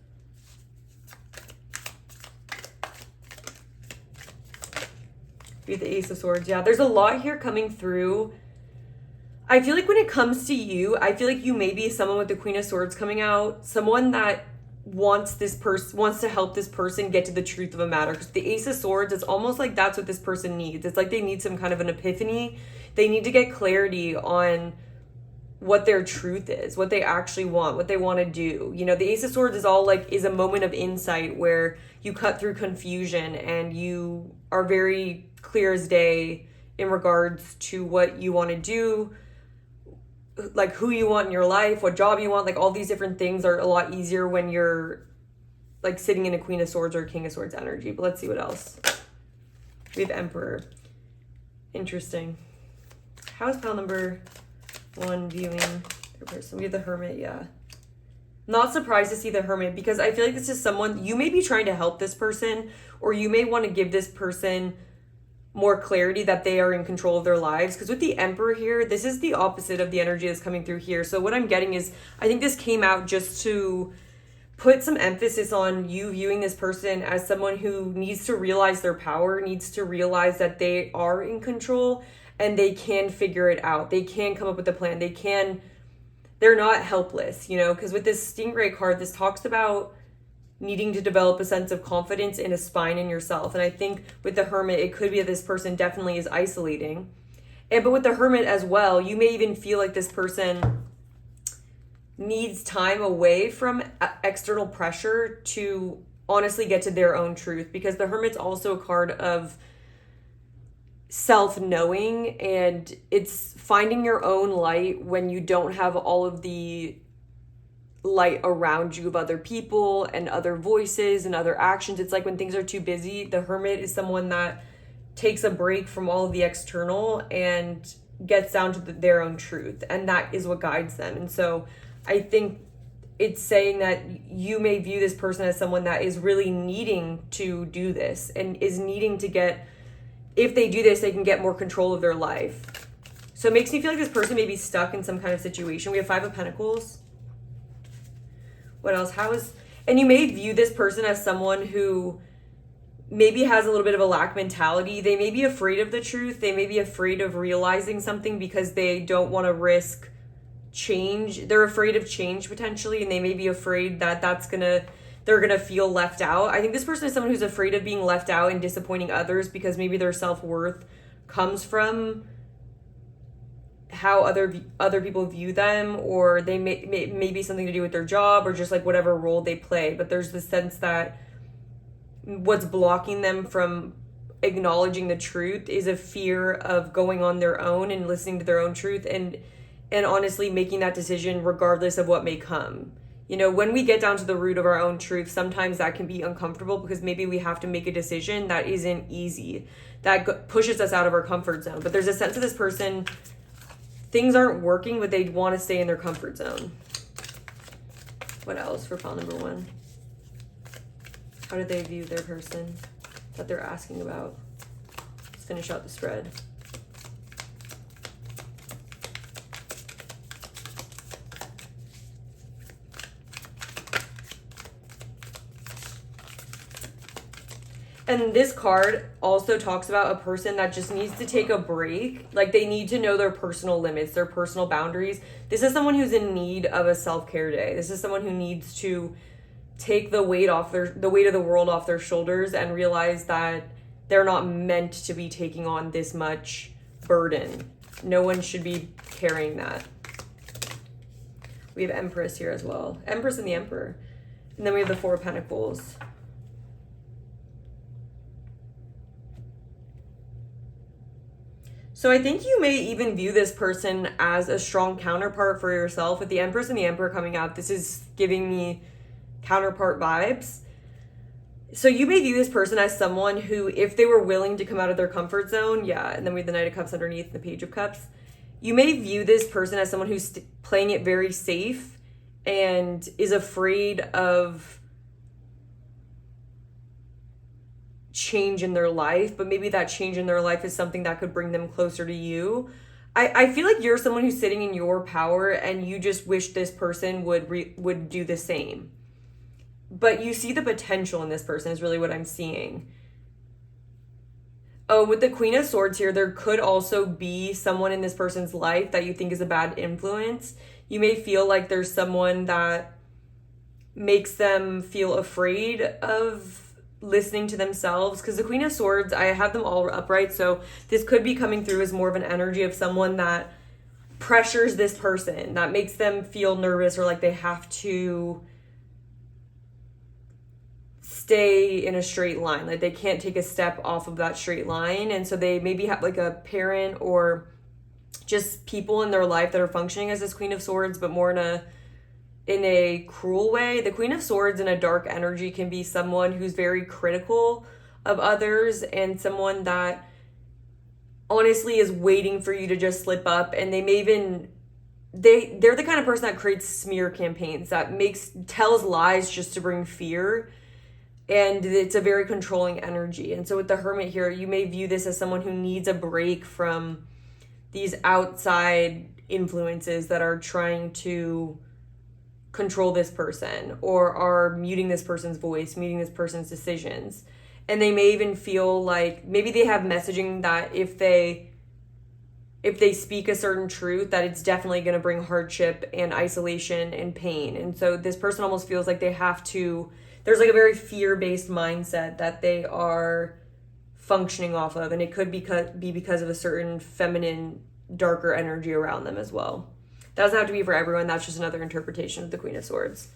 With the Ace of Swords. Yeah, there's a lot here coming through. I feel like when it comes to you, I feel like you may be someone with the Queen of Swords coming out, someone that wants to help this person get to the truth of a matter. Because the Ace of Swords, it's almost like that's what this person needs. It's like they need some kind of an epiphany. They need to get clarity on what their truth is, what they actually want, what they want to do. You know, the Ace of Swords is a moment of insight where you cut through confusion and you are very clear as day in regards to what you want to do, like who you want in your life, what job you want. Like all these different things are a lot easier when you're like sitting in a Queen of Swords or a King of Swords energy. But let's see what else. We have Emperor. Interesting. How is pile number 1 viewing their person? We have the Hermit. Yeah, not surprised to see the Hermit because I feel like this is someone you may be trying to help this person, or you may want to give this person more clarity that they are in control of their lives. Because with the Emperor here, this is the opposite of the energy that's coming through here. So what I'm getting is, I think this came out just to put some emphasis on you viewing this person as someone who needs to realize their power, needs to realize that they are in control and they can figure it out. They can come up with a plan. They're not helpless, you know, because with this Stingray card, this talks about needing to develop a sense of confidence in a spine in yourself. And I think with the Hermit, it could be that this person definitely is isolating. But with the Hermit as well, you may even feel like this person needs time away from external pressure to honestly get to their own truth, because the Hermit's also a card of self-knowing, and it's finding your own light when you don't have all of the light around you of other people and other voices and other actions. It's like when things are too busy, the Hermit is someone that takes a break from all of the external and gets down to their own truth, and that is what guides them. And so I think it's saying that you may view this person as someone that is really needing to do this and is needing to get, if they do this, they can get more control of their life. So it makes me feel like this person may be stuck in some kind of situation. We have 5 of Pentacles. What else? And you may view this person as someone who maybe has a little bit of a lack mentality. They may be afraid of the truth. They may be afraid of realizing something because they don't want to risk change. They're afraid of change potentially, and they may be afraid that they're gonna feel left out. I think this person is someone who's afraid of being left out and disappointing others because maybe their self-worth comes from how other people view them, or they may be something to do with their job or just like whatever role they play. But there's the sense that what's blocking them from acknowledging the truth is a fear of going on their own and listening to their own truth and honestly making that decision regardless of what may come. You know, when we get down to the root of our own truth, sometimes that can be uncomfortable because maybe we have to make a decision that isn't easy, that pushes us out of our comfort zone. But there's a sense of this person, things aren't working, but they want to stay in their comfort zone. What else for pile number 1? How do they view their person that they're asking about? Let's finish out the spread. And this card also talks about a person that just needs to take a break. Like, they need to know their personal limits, their personal boundaries. This is someone who's in need of a self-care day. This is someone who needs to take the weight of the world off their shoulders and realize that they're not meant to be taking on this much burden. No one should be carrying that. We have Empress here as well. Empress and the Emperor. And then we have the Four of Pentacles. So I think you may even view this person as a strong counterpart for yourself. With the Empress and the Emperor coming out, this is giving me counterpart vibes. So you may view this person as someone who, if they were willing to come out of their comfort zone, yeah, and then we have the Knight of Cups underneath, the Page of Cups. You may view this person as someone who's playing it very safe and is afraid of change in their life, but maybe that change in their life is something that could bring them closer to you. I feel like you're someone who's sitting in your power and you just wish this person would do the same. But you see the potential in this person is really what I'm seeing. Oh, with the Queen of Swords here, there could also be someone in this person's life that you think is a bad influence. You may feel like there's someone that makes them feel afraid of listening to themselves, because the Queen of Swords, I have them all upright, so this could be coming through as more of an energy of someone that pressures this person, that makes them feel nervous or like they have to stay in a straight line, like they can't take a step off of that straight line. And so they maybe have like a parent or just people in their life that are functioning as this Queen of Swords, but more in a cruel way. The Queen of Swords in a dark energy can be someone who's very critical of others and someone that honestly is waiting for you to just slip up. And they may even, they're the kind of person that creates smear campaigns, that tells lies just to bring fear. And it's a very controlling energy. And so with the Hermit here, you may view this as someone who needs a break from these outside influences that are trying to control this person or are muting this person's voice, muting this person's decisions. And they may even feel like maybe they have messaging that if they speak a certain truth, that it's definitely going to bring hardship and isolation and pain. And so this person almost feels like they have to, there's like a very fear-based mindset that they are functioning off of. And it could be because of a certain feminine, darker energy around them as well. That doesn't have to be for everyone. That's just another interpretation of the Queen of Swords.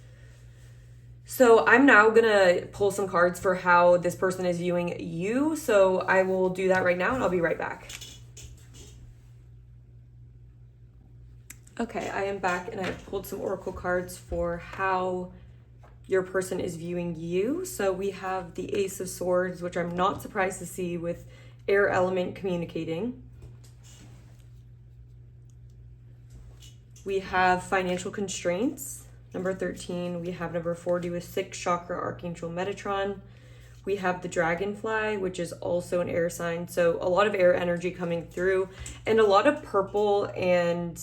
So I'm now going to pull some cards for how this person is viewing you. So I will do that right now and I'll be right back. Okay, I am back and I pulled some oracle cards for how your person is viewing you. So we have the Ace of Swords, which I'm not surprised to see with air element communicating. We have financial constraints, number 13. We have number 40 with 6th chakra, Archangel Metatron. We have the dragonfly, which is also an air sign. So a lot of air energy coming through and a lot of purple and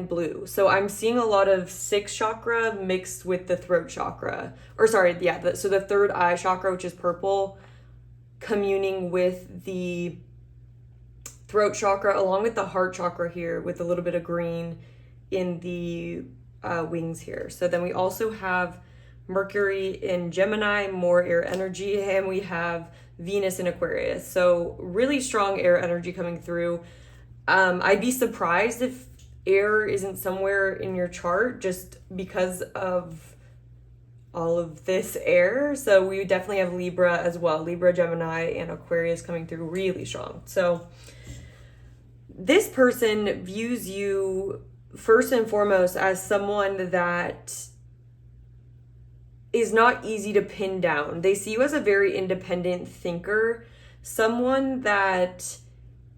blue. So I'm seeing a lot of 6th chakra mixed with the throat chakra. Or sorry, yeah, so the third eye chakra, which is purple, communing with the throat chakra, along with the heart chakra here with a little bit of green in the wings here. So then we also have Mercury in Gemini, more air energy, and we have Venus in Aquarius. So really strong air energy coming through. I'd be surprised if air isn't somewhere in your chart just because of all of this air. So we definitely have Libra as well. Libra, Gemini, and Aquarius coming through really strong. So this person views you first and foremost as someone that is not easy to pin down. They see you as a very independent thinker, someone that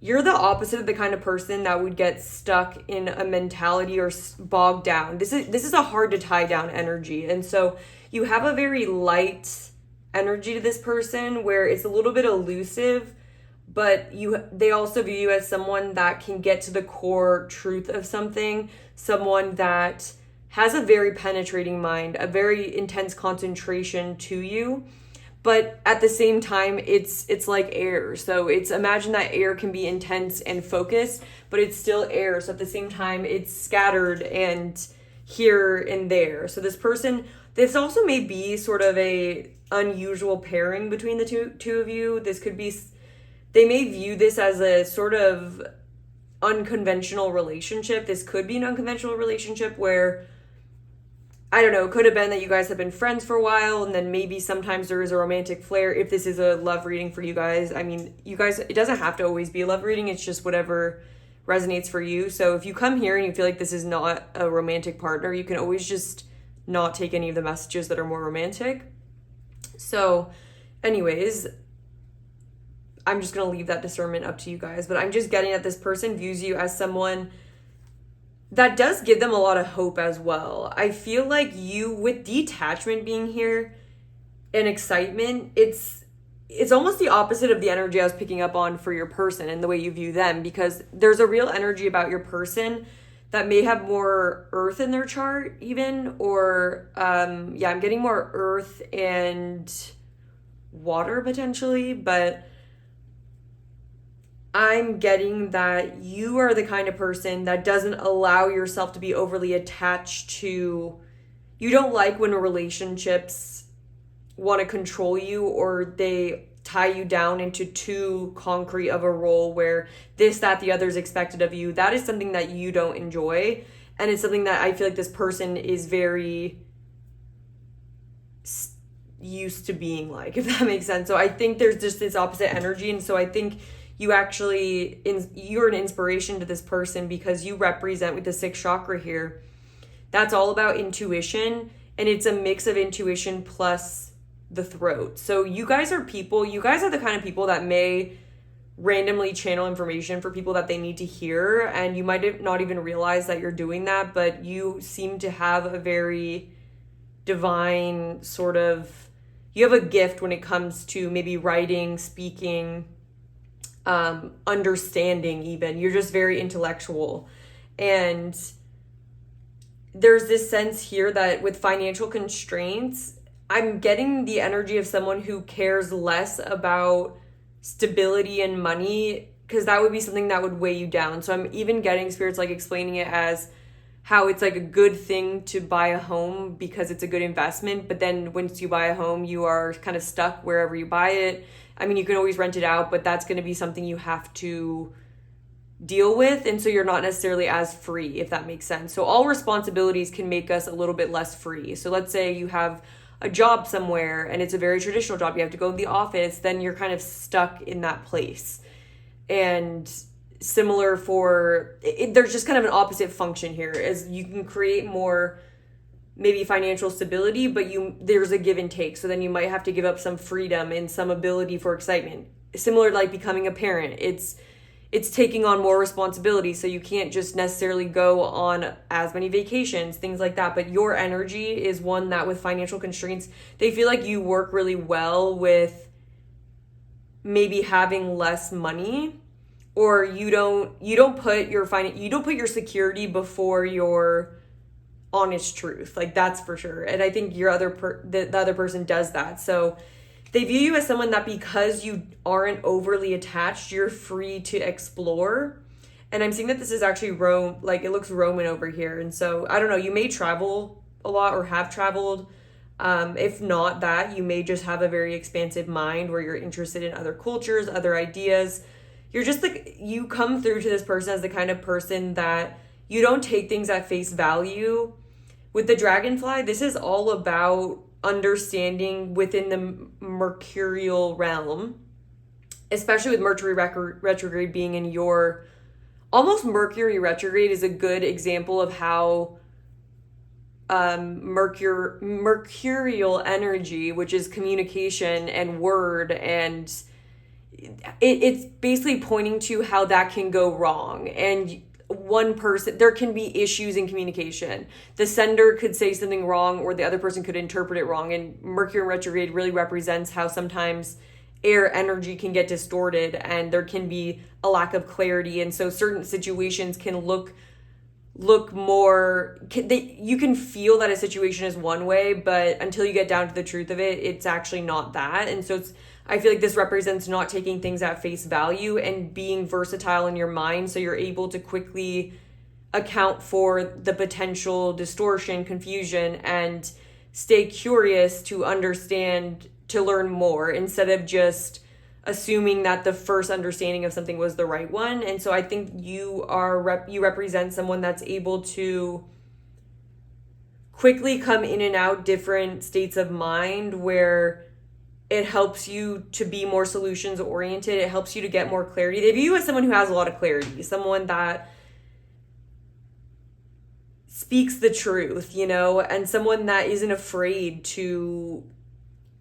you're the opposite of the kind of person that would get stuck in a mentality or bogged down. This is a hard to tie down energy. And so you have a very light energy to this person where it's a little bit elusive, but they also view you as someone that can get to the core truth of something, someone that has a very penetrating mind, a very intense concentration to you. But at the same time, it's like air. So imagine that air can be intense and focused, but it's still air. So at the same time, it's scattered and here and there. So this also may be sort of a unusual pairing between the two of you. They may view this as a sort of unconventional relationship. This could be an unconventional relationship where, I don't know, it could have been that you guys have been friends for a while, and then maybe sometimes there is a romantic flair if this is a love reading for you guys. I mean, you guys, it doesn't have to always be a love reading. It's just whatever resonates for you. So if you come here and you feel like this is not a romantic partner, you can always just not take any of the messages that are more romantic. So anyways, I'm just going to leave that discernment up to you guys. But I'm just getting that this person views you as someone that does give them a lot of hope as well. I feel like you, with detachment being here and excitement, it's almost the opposite of the energy I was picking up on for your person and the way you view them, because there's a real energy about your person that may have more earth in their chart even, or I'm getting more earth and water potentially, but I'm getting that you are the kind of person that doesn't allow yourself to be overly attached to, you don't like when relationships want to control you or they tie you down into too concrete of a role where this, that, the other is expected of you. That is something that you don't enjoy. And it's something that I feel like this person is very used to being like, if that makes sense. So I think there's just this opposite energy. And so I think you're an inspiration to this person because you represent, with the sixth chakra here, that's all about intuition, and it's a mix of intuition plus the throat. So you guys are the kind of people that may randomly channel information for people that they need to hear, and you might not even realize that you're doing that, but you seem to have a very divine you have a gift when it comes to maybe writing, speaking, understanding even. You're just very intellectual. And there's this sense here that with financial constraints, I'm getting the energy of someone who cares less about stability and money, because that would be something that would weigh you down. So I'm even getting spirits like explaining it as how it's like a good thing to buy a home because it's a good investment, but then once you buy a home, you are kind of stuck wherever you buy it. I mean, you can always rent it out, but that's going to be something you have to deal with. And so you're not necessarily as free, if that makes sense. So all responsibilities can make us a little bit less free. So let's say you have a job somewhere and it's a very traditional job. You have to go to the office, then you're kind of stuck in that place. And similar there's just kind of an opposite function here, as you can create more maybe financial stability, but there's a give and take. So then you might have to give up some freedom and some ability for excitement. Similar to like becoming a parent. It's taking on more responsibility. So you can't just necessarily go on as many vacations, things like that. But your energy is one that with financial constraints, they feel like you work really well with maybe having less money, or you don't put your security before your honest truth. Like, that's for sure. And I think the other person does that. So they view you as someone that because you aren't overly attached, you're free to explore. And I'm seeing that this is actually Rome, like it looks Roman over here. And so I don't know, you may travel a lot or have traveled. If not that, you may just have a very expansive mind where you're interested in other cultures, other ideas. You're just you come through to this person as the kind of person that you don't take things at face value. With the dragonfly, this is all about understanding within the mercurial realm, especially with Mercury retrograde being in your almost Mercury retrograde is a good example of how mercurial energy, which is communication and word, and it's basically pointing to how that can go wrong. And one person, there can be issues in communication. The sender could say something wrong, or the other person could interpret it wrong. And Mercury retrograde really represents how sometimes air energy can get distorted and there can be a lack of clarity. And so certain situations can look more, you can feel that a situation is one way, but until you get down to the truth of it, it's actually not that. And so I feel like this represents not taking things at face value and being versatile in your mind, so you're able to quickly account for the potential distortion, confusion, and stay curious to understand, to learn more, instead of just assuming that the first understanding of something was the right one. And so I think you represent someone that's able to quickly come in and out different states of mind, where it helps you to be more solutions oriented. It helps you to get more clarity. They view you as someone who has a lot of clarity, someone that speaks the truth, and someone that isn't afraid to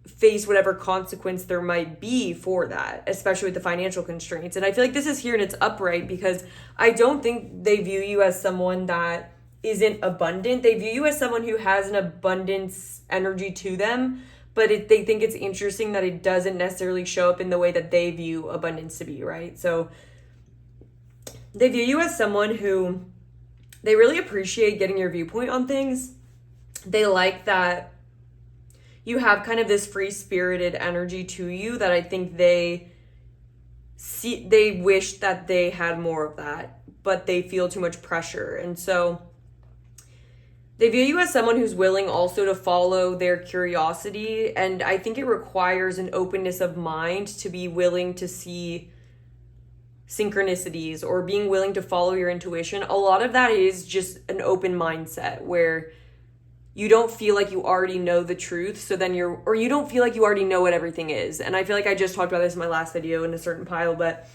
face whatever consequence there might be for that, especially with the financial constraints. And I feel like this is here and it's upright, because I don't think they view you as someone that isn't abundant. They view you as someone who has an abundance energy to them, but they think it's interesting that it doesn't necessarily show up in the way that they view abundance to be, right? So they view you as someone who, they really appreciate getting your viewpoint on things. They like that you have kind of this free-spirited energy to you that I think they wish that they had more of that, but they feel too much pressure. And so they view you as someone who's willing also to follow their curiosity. And I think it requires an openness of mind to be willing to see synchronicities or being willing to follow your intuition. A lot of that is just an open mindset where you don't feel like you already know the truth. So then you don't feel like you already know what everything is. And I feel like I just talked about this in my last video in a certain pile, but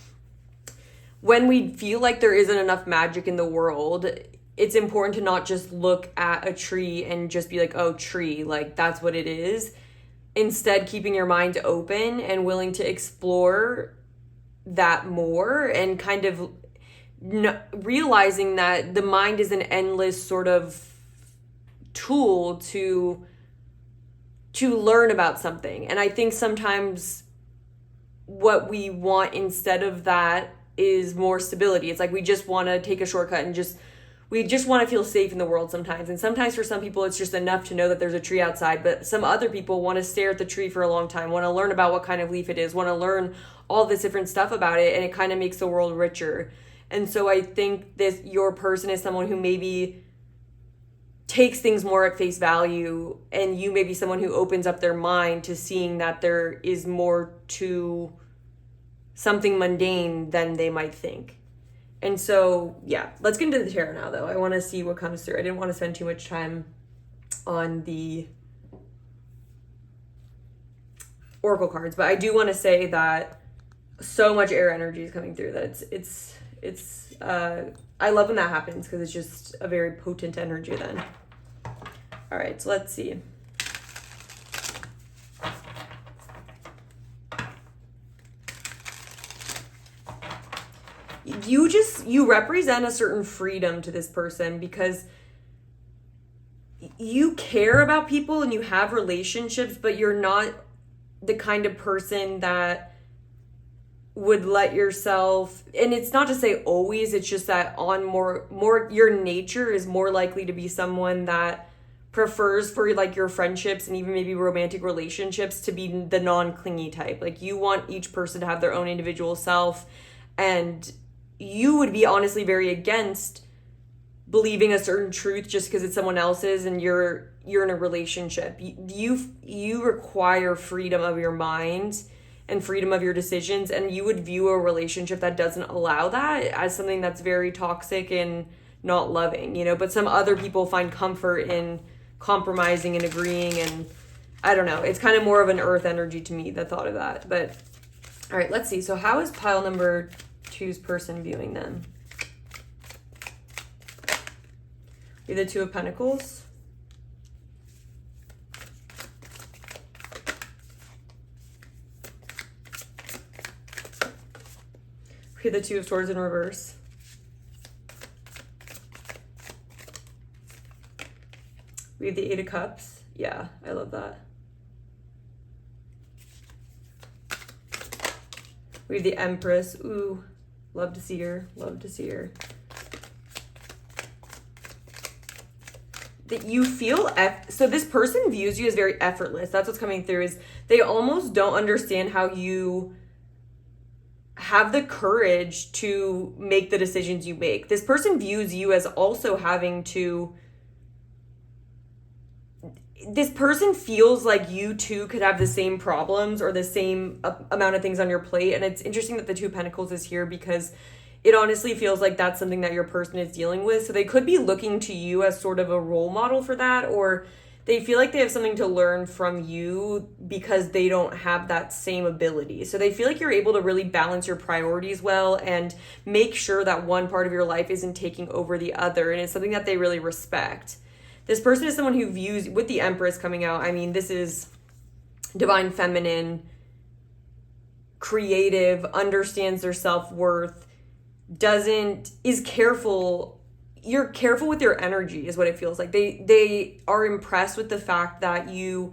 when we feel like there isn't enough magic in the world, it's important to not just look at a tree and just be like, oh, tree, like that's what it is. Instead, keeping your mind open and willing to explore that more, and kind of realizing that the mind is an endless sort of tool to learn about something. And I think sometimes what we want instead of that is more stability. It's like we just want to take a shortcut and we just want to feel safe in the world sometimes. And sometimes for some people it's just enough to know that there's a tree outside, but some other people want to stare at the tree for a long time, want to learn about what kind of leaf it is, want to learn all this different stuff about it, and it kind of makes the world richer. And so I think your person is someone who maybe takes things more at face value, and you may be someone who opens up their mind to seeing that there is more to something mundane than they might think. And so, yeah, let's get into the tarot now, though. I want to see what comes through. I didn't want to spend too much time on the oracle cards, but I do want to say that so much air energy is coming through that it's I love when that happens, because it's just a very potent energy then. All right, so let's see. You represent a certain freedom to this person, because you care about people and you have relationships, but you're not the kind of person that would let yourself, and it's not to say always, it's just that on more your nature is more likely to be someone that prefers for like your friendships and even maybe romantic relationships to be the non-clingy type. Like you want each person to have their own individual self, and you would be honestly very against believing a certain truth just because it's someone else's and you're in a relationship. You require freedom of your mind and freedom of your decisions, and you would view a relationship that doesn't allow that as something that's very toxic and not loving, but some other people find comfort in compromising and agreeing, and I don't know, it's kind of more of an earth energy to me, the thought of that. But all right, let's see. So how is pile number 2's person viewing them? We have the Two of Pentacles. We have the Two of Swords in reverse. We have the Eight of Cups. Yeah, I love that. We have the Empress. Ooh, love to see her. Love to see her. That you feel so this person views you as very effortless. That's what's coming through, is they almost don't understand how you have the courage to make the decisions you make. This person views you as also having to, this person feels like you too could have the same problems or the same amount of things on your plate. And it's interesting that the Two of Pentacles is here, because it honestly feels like that's something that your person is dealing with. So they could be looking to you as sort of a role model for that, or they feel like they have something to learn from you because they don't have that same ability. So they feel like you're able to really balance your priorities well and make sure that one part of your life isn't taking over the other. And it's something that they really respect. This person is someone who views, with the Empress coming out, I mean, this is divine feminine, creative, understands their self-worth, is careful. You're careful with your energy is what it feels like. They are impressed with the fact that you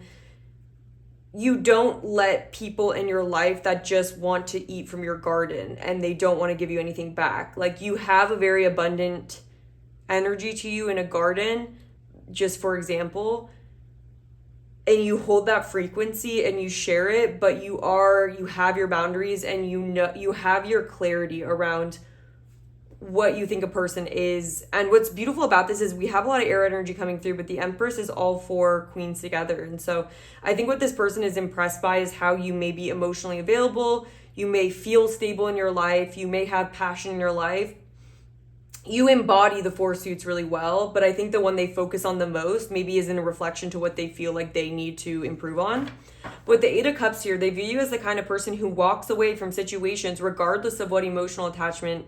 don't let people in your life that just want to eat from your garden and they don't want to give you anything back. Like, you have a very abundant energy to you in a garden, just for example, and you hold that frequency and you share it, but you have your boundaries, and you have your clarity around what you think a person is. And what's beautiful about this is we have a lot of air energy coming through, but the Empress is all four queens together. And so I think what this person is impressed by is how you may be emotionally available, you may feel stable in your life, you may have passion in your life. You embody the four suits really well, but I think the one they focus on the most maybe is in a reflection to what they feel like they need to improve on. With the Eight of Cups here, they view you as the kind of person who walks away from situations regardless of what emotional attachment,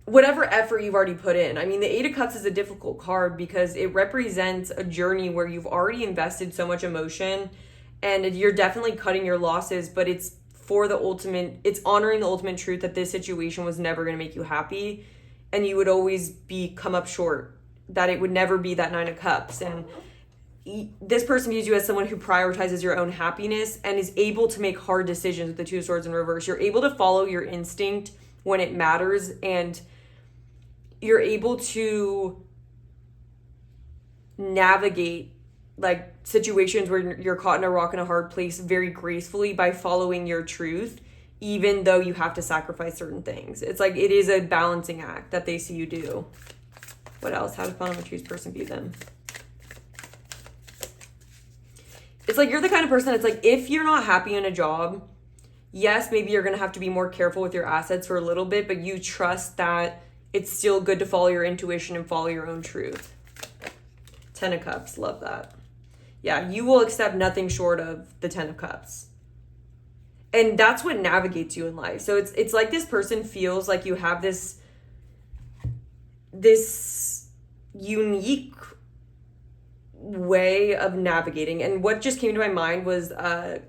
whatever effort you've already put in. I mean, the Eight of Cups is a difficult card because it represents a journey where you've already invested so much emotion and you're definitely cutting your losses, but it's honoring the ultimate truth that this situation was never going to make you happy. And you would always come up short, that it would never be that Nine of Cups. And this person views you as someone who prioritizes your own happiness and is able to make hard decisions with the Two of Swords in reverse. You're able to follow your instinct when it matters, and you're able to navigate like situations where you're caught in a rock and a hard place very gracefully by following your truth, even though you have to sacrifice certain things. It's like, it is a balancing act that they see you do. What else? How does Fun on the Choose person view them? It's like, you're the kind of person that's like, if you're not happy in a job, yes, maybe you're going to have to be more careful with your assets for a little bit, but you trust that it's still good to follow your intuition and follow your own truth. Ten of Cups. Love that. Yeah, you will accept nothing short of the Ten of Cups. And that's what navigates you in life. So it's like this person feels like you have this unique way of navigating. And what just came to my mind was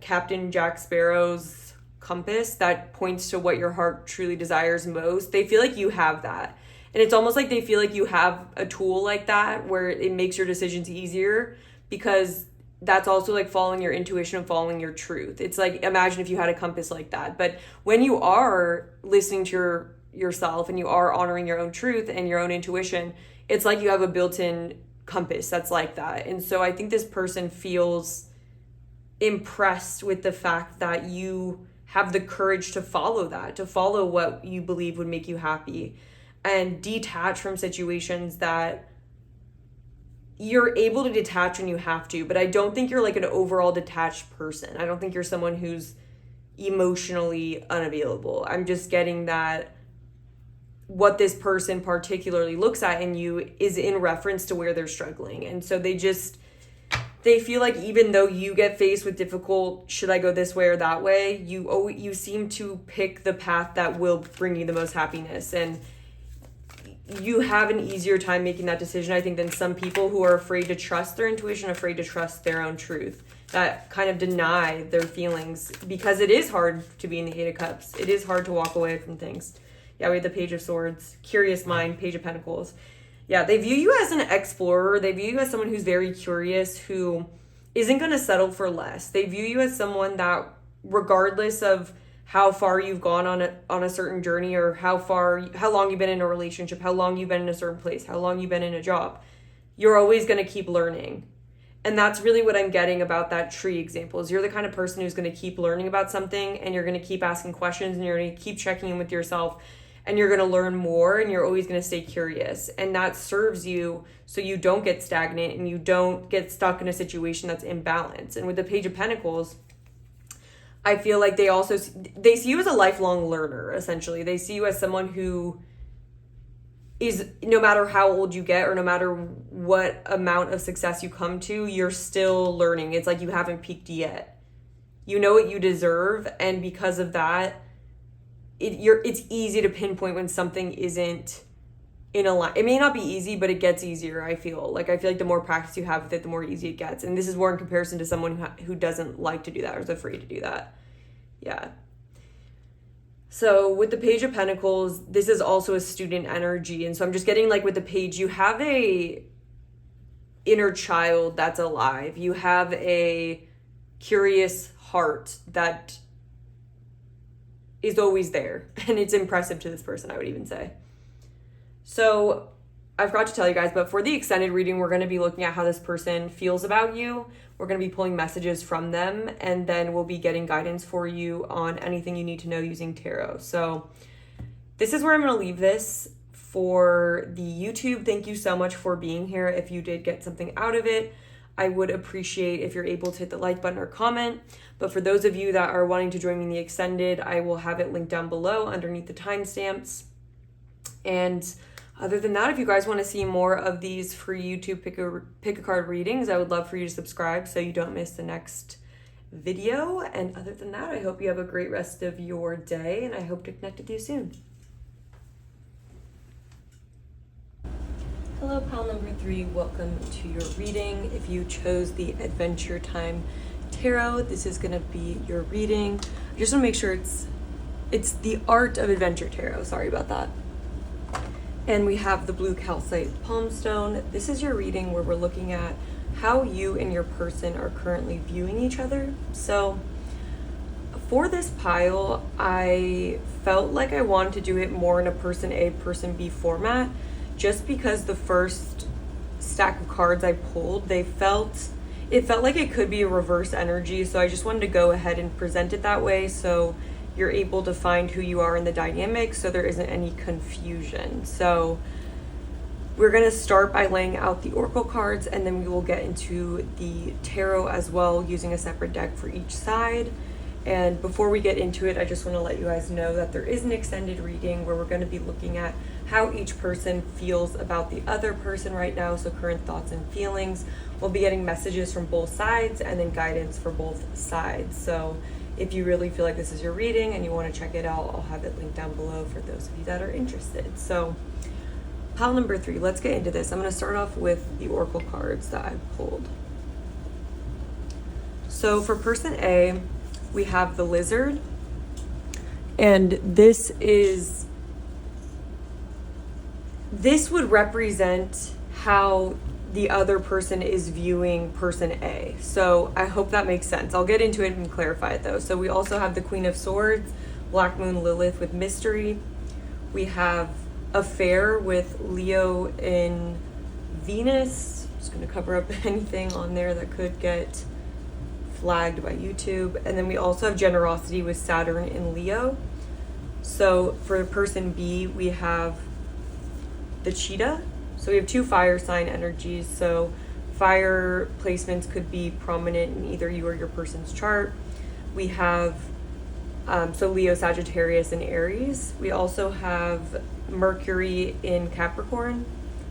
Captain Jack Sparrow's compass that points to what your heart truly desires most. They feel like you have that. And it's almost like they feel like you have a tool like that where it makes your decisions easier, because that's also like following your intuition and following your truth. It's like, imagine if you had a compass like that. But when you are listening to yourself and you are honoring your own truth and your own intuition, it's like you have a built-in compass that's like that. And so I think this person feels impressed with the fact that you have the courage to follow that, to follow what you believe would make you happy, and detach from situations that you're able to detach when you have to. But I don't think you're like an overall detached person. I don't think you're someone who's emotionally unavailable. I'm just getting that what this person particularly looks at in you is in reference to where they're struggling. And so they feel like even though you get faced with difficult, should I go this way or that way, you seem to pick the path that will bring you the most happiness. And you have an easier time making that decision, I think, than some people who are afraid to trust their intuition, afraid to trust their own truth, that kind of deny their feelings, because it is hard to be in the Eight of Cups. It is hard to walk away from things. Yeah, we have the Page of Swords, Curious Mind, Page of Pentacles. Yeah, they view you as an explorer. They view you as someone who's very curious, who isn't going to settle for less. They view you as someone that, regardless of how far you've gone on a certain journey, or how long you've been in a relationship, how long you've been in a certain place, how long you've been in a job, you're always going to keep learning. And that's really what I'm getting about that tree example, is you're the kind of person who's going to keep learning about something, and you're going to keep asking questions, and you're going to keep checking in with yourself, and you're going to learn more, and you're always going to stay curious. And that serves you so you don't get stagnant and you don't get stuck in a situation that's imbalanced. And with the Page of Pentacles, I feel like they see you as a lifelong learner, essentially. They see you as someone who is, no matter how old you get, or no matter what amount of success you come to, you're still learning. It's like you haven't peaked yet. You know what you deserve, and because of that, it's easy to pinpoint when something isn't in a line. It may not be easy, but it gets easier, I feel like the more practice you have with it, the more easy it gets. And this is more in comparison to someone who doesn't like to do that, or is afraid to do that. Yeah. So with the Page of Pentacles, this is also a student energy. And so I'm just getting, like, with the page, you have a inner child that's alive. You have a curious heart that is always there. And it's impressive to this person, I would even say. So I forgot to tell you guys, but for the extended reading, we're going to be looking at how this person feels about you. We're going to be pulling messages from them, and then we'll be getting guidance for you on anything you need to know using tarot. So this is where I'm going to leave this for the YouTube. Thank you so much for being here. If you did get something out of it, I would appreciate if you're able to hit the like button or comment. But for those of you that are wanting to join me in the extended, I will have it linked down below underneath the timestamps. And other than that, if you guys want to see more of these free YouTube pick a card readings, I would love for you to subscribe so you don't miss the next video. And other than that, I hope you have a great rest of your day, and I hope to connect with you soon. Hello, pal number 3. Welcome to your reading. If you chose the Adventure Time Tarot, this is going to be your reading. I just want to make sure it's the Art of Adventure Tarot. Sorry about that. And we have the blue calcite palm stone. This is your reading where we're looking at how you and your person are currently viewing each other. So for this pile, I felt like I wanted to do it more in a person A, person B format, just because the first stack of cards I pulled, it felt like it could be a reverse energy. So I just wanted to go ahead and present it that way, so you're able to find who you are in the dynamic, so there isn't any confusion. So we're going to start by laying out the oracle cards, and then we will get into the tarot as well, using a separate deck for each side. And before we get into it, I just want to let you guys know that there is an extended reading where we're going to be looking at how each person feels about the other person right now, so current thoughts and feelings. We'll be getting messages from both sides and then guidance for both sides. So if you really feel like this is your reading and you want to check it out, I'll have it linked down below for those of you that are interested. So pile number 3, let's get into this. I'm going to start off with the oracle cards that I pulled. So for person A, we have the Lizard, and this would represent how the other person is viewing person A. So I hope that makes sense. I'll get into it and clarify it though. So we also have the Queen of Swords, Black Moon Lilith with Mystery. We have Affair with Leo in Venus. I'm just going to cover up anything on there that could get flagged by YouTube. And then we also have Generosity with Saturn in Leo. So for person B, we have the Cheetah. So we have 2 fire sign energies. So fire placements could be prominent in either you or your person's chart. We have so Leo, Sagittarius, and Aries. We also have Mercury in Capricorn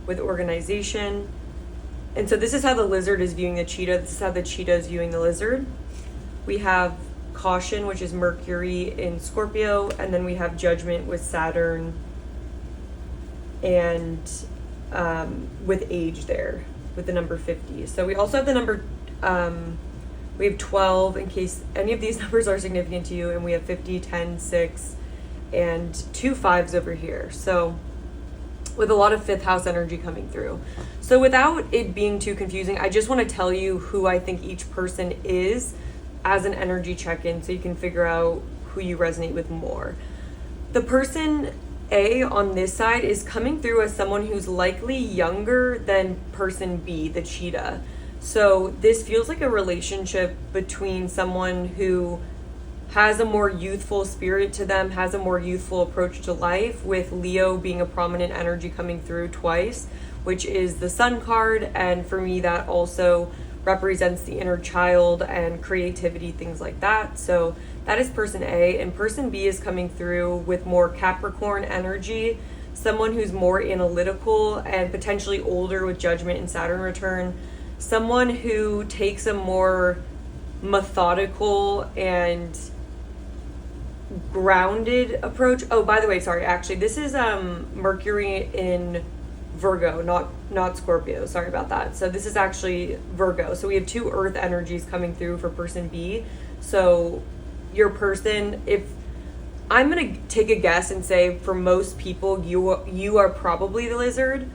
with organization. And so this is how the Lizard is viewing the Cheetah. This is how the Cheetah is viewing the Lizard. We have Caution, which is Mercury in Scorpio. And then we have Judgment with Saturn and with age there, with the number 50. So we also have the number, we have 12 in case any of these numbers are significant to you, and we have 50, 10, 6, and 2 5s over here. So with a lot of 5th house energy coming through. So without it being too confusing, I just want to tell you who I think each person is as an energy check-in, so you can figure out who you resonate with more. The person A on this side is coming through as someone who's likely younger than person B, the cheetah. So this feels like a relationship between someone who has a more youthful spirit to them, has a more youthful approach to life, with Leo being a prominent energy coming through twice, which is the Sun card. And for me, that also represents the inner child and creativity, things like that. So that is person A. And person B is coming through with more Capricorn energy, someone who's more analytical and potentially older with Judgment and Saturn return, someone who takes a more methodical and grounded approach. Oh, by the way, sorry, actually this is Mercury in Virgo, not Scorpio, sorry about that. So this is actually Virgo. So we have 2 earth energies coming through for person B. So your person, if I'm gonna take a guess and say for most people you are probably the lizard,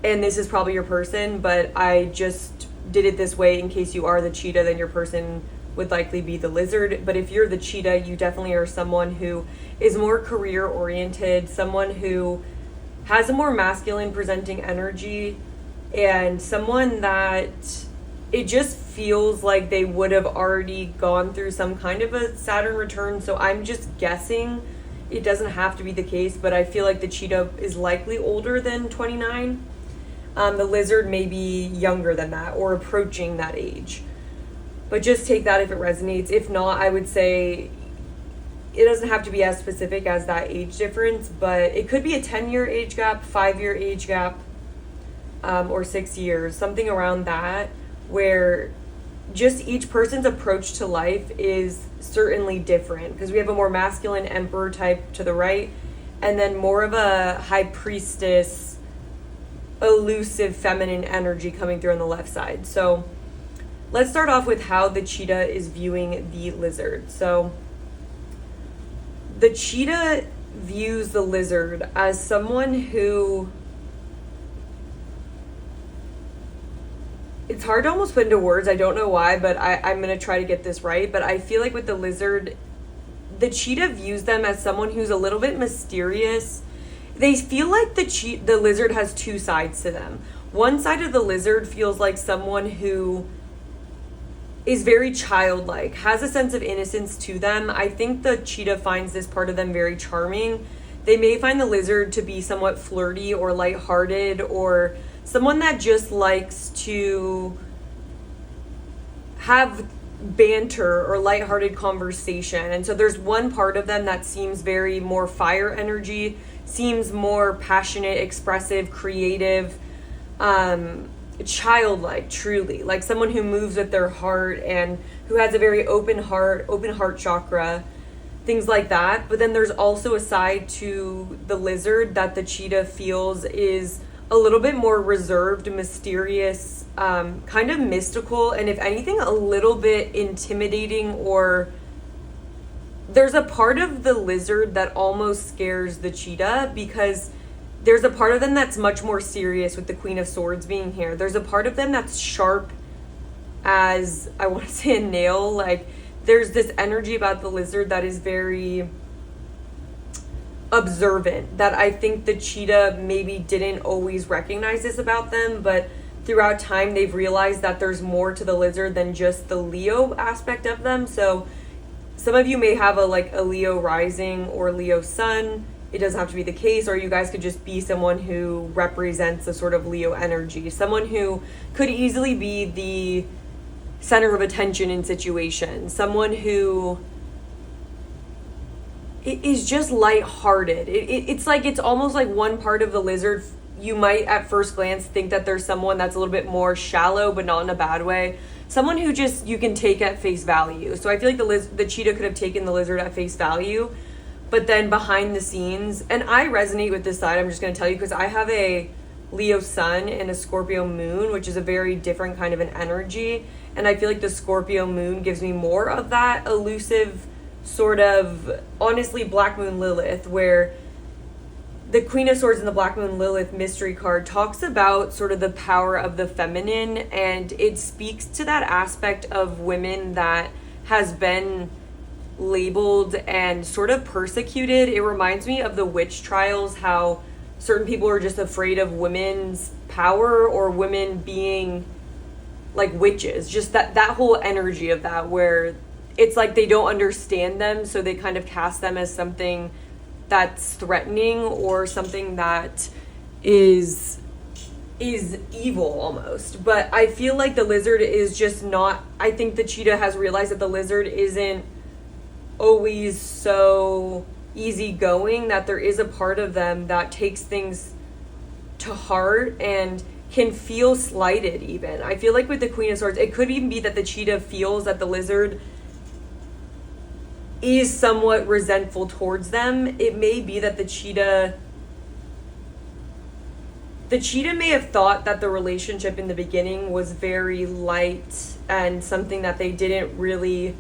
and this is probably your person, but I just did it this way in case you are the cheetah, then your person would likely be the lizard. But if you're the cheetah, you definitely are someone who is more career oriented, someone who has a more masculine presenting energy, and someone that it just feels like they would have already gone through some kind of a Saturn return. So I'm just guessing, it doesn't have to be the case, but I feel like the cheetah is likely older than 29. The lizard may be younger than that or approaching that age. But just take that if it resonates. If not, I would say it doesn't have to be as specific as that age difference, but it could be a 10-year age gap, 5-year age gap, or 6 years, something around that, where just each person's approach to life is certainly different, because we have a more masculine emperor type to the right, and then more of a high priestess, elusive feminine energy coming through on the left side. So let's start off with how the cheetah is viewing the lizard. So the cheetah views the lizard as someone who, it's hard to almost put into words, I don't know why, but I'm going to try to get this right. But I feel like with the lizard, the cheetah views them as someone who's a little bit mysterious. They feel like the lizard has 2 sides to them. One side of the lizard feels like someone who is very childlike, has a sense of innocence to them. I think the cheetah finds this part of them very charming. They may find the lizard to be somewhat flirty or lighthearted, or someone that just likes to have banter or lighthearted conversation. And so there's one part of them that seems very more fire energy, seems more passionate, expressive, creative, childlike, truly, like someone who moves with their heart and who has a very open heart chakra, things like that. But then there's also a side to the lizard that the cheetah feels is a little bit more reserved, mysterious, kind of mystical, and if anything, a little bit intimidating. Or there's a part of the lizard that almost scares the cheetah, because there's a part of them that's much more serious, with the Queen of Swords being here. There's a part of them that's sharp as, I want to say, a nail. Like, there's this energy about the lizard that is very observant, that I think the cheetah maybe didn't always recognize this about them, but throughout time they've realized that there's more to the lizard than just the Leo aspect of them. So some of you may have a Leo rising or Leo sun. It doesn't have to be the case, or you guys could just be someone who represents a sort of Leo energy, someone who could easily be the center of attention in situations, someone who is just lighthearted. It's almost like one part of the lizard, you might at first glance think that there's someone that's a little bit more shallow, but not in a bad way. Someone who just you can take at face value. So I feel like the cheetah could have taken the lizard at face value. but then behind the scenes, and I resonate with this side, I'm just going to tell you, because I have a Leo sun and a Scorpio moon, which is a very different kind of an energy. And I feel like the Scorpio moon gives me more of that elusive sort of, honestly, Black Moon Lilith, where the Queen of Swords and the Black Moon Lilith mystery card talks about sort of the power of the feminine, and it speaks to that aspect of women that has been labeled and sort of persecuted. It reminds me of the witch trials, how certain people are just afraid of women's power or women being like witches, just that whole energy of that, where it's like they don't understand them, so they kind of cast them as something that's threatening or something that is evil almost. But I feel like the lizard is just not, I think the cheetah has realized that the lizard isn't always so easygoing, that there is a part of them that takes things to heart and can feel slighted even. I feel like with the Queen of Swords, it could even be that the cheetah feels that the lizard is somewhat resentful towards them. It may be that the cheetah may have thought that the relationship in the beginning was very light and something that they didn't really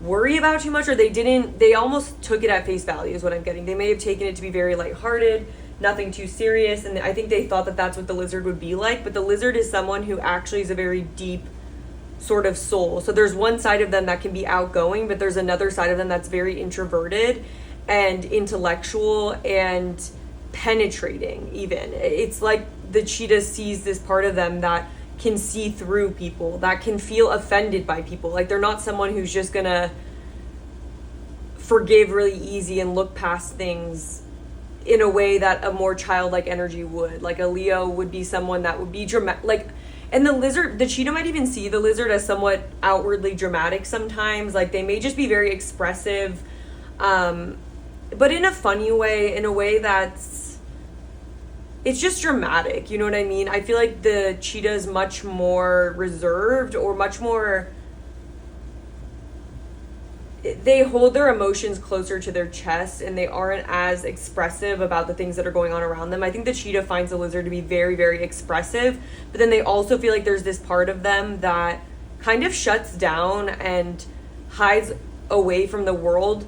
worry about too much, or they almost took it at face value is what I'm getting. They may have taken it to be very lighthearted, nothing too serious, and I think they thought that that's what the lizard would be like. But the lizard is someone who actually is a very deep sort of soul. So there's one side of them that can be outgoing, but there's another side of them that's very introverted and intellectual and penetrating even. It's like the cheetah sees this part of them that can see through people, that can feel offended by people. Like they're not someone who's just gonna forgive really easy and look past things in a way that a more childlike energy would. Like a Leo would be someone that would be dramatic, like, and the cheetah might even see the lizard as somewhat outwardly dramatic sometimes. Like they may just be very expressive, but in a funny way, in a way it's just dramatic, you know what I mean? I feel like the cheetah is much more reserved, or much more, they hold their emotions closer to their chest and they aren't as expressive about the things that are going on around them. I think the cheetah finds the lizard to be very, very expressive, but then they also feel like there's this part of them that kind of shuts down and hides away from the world,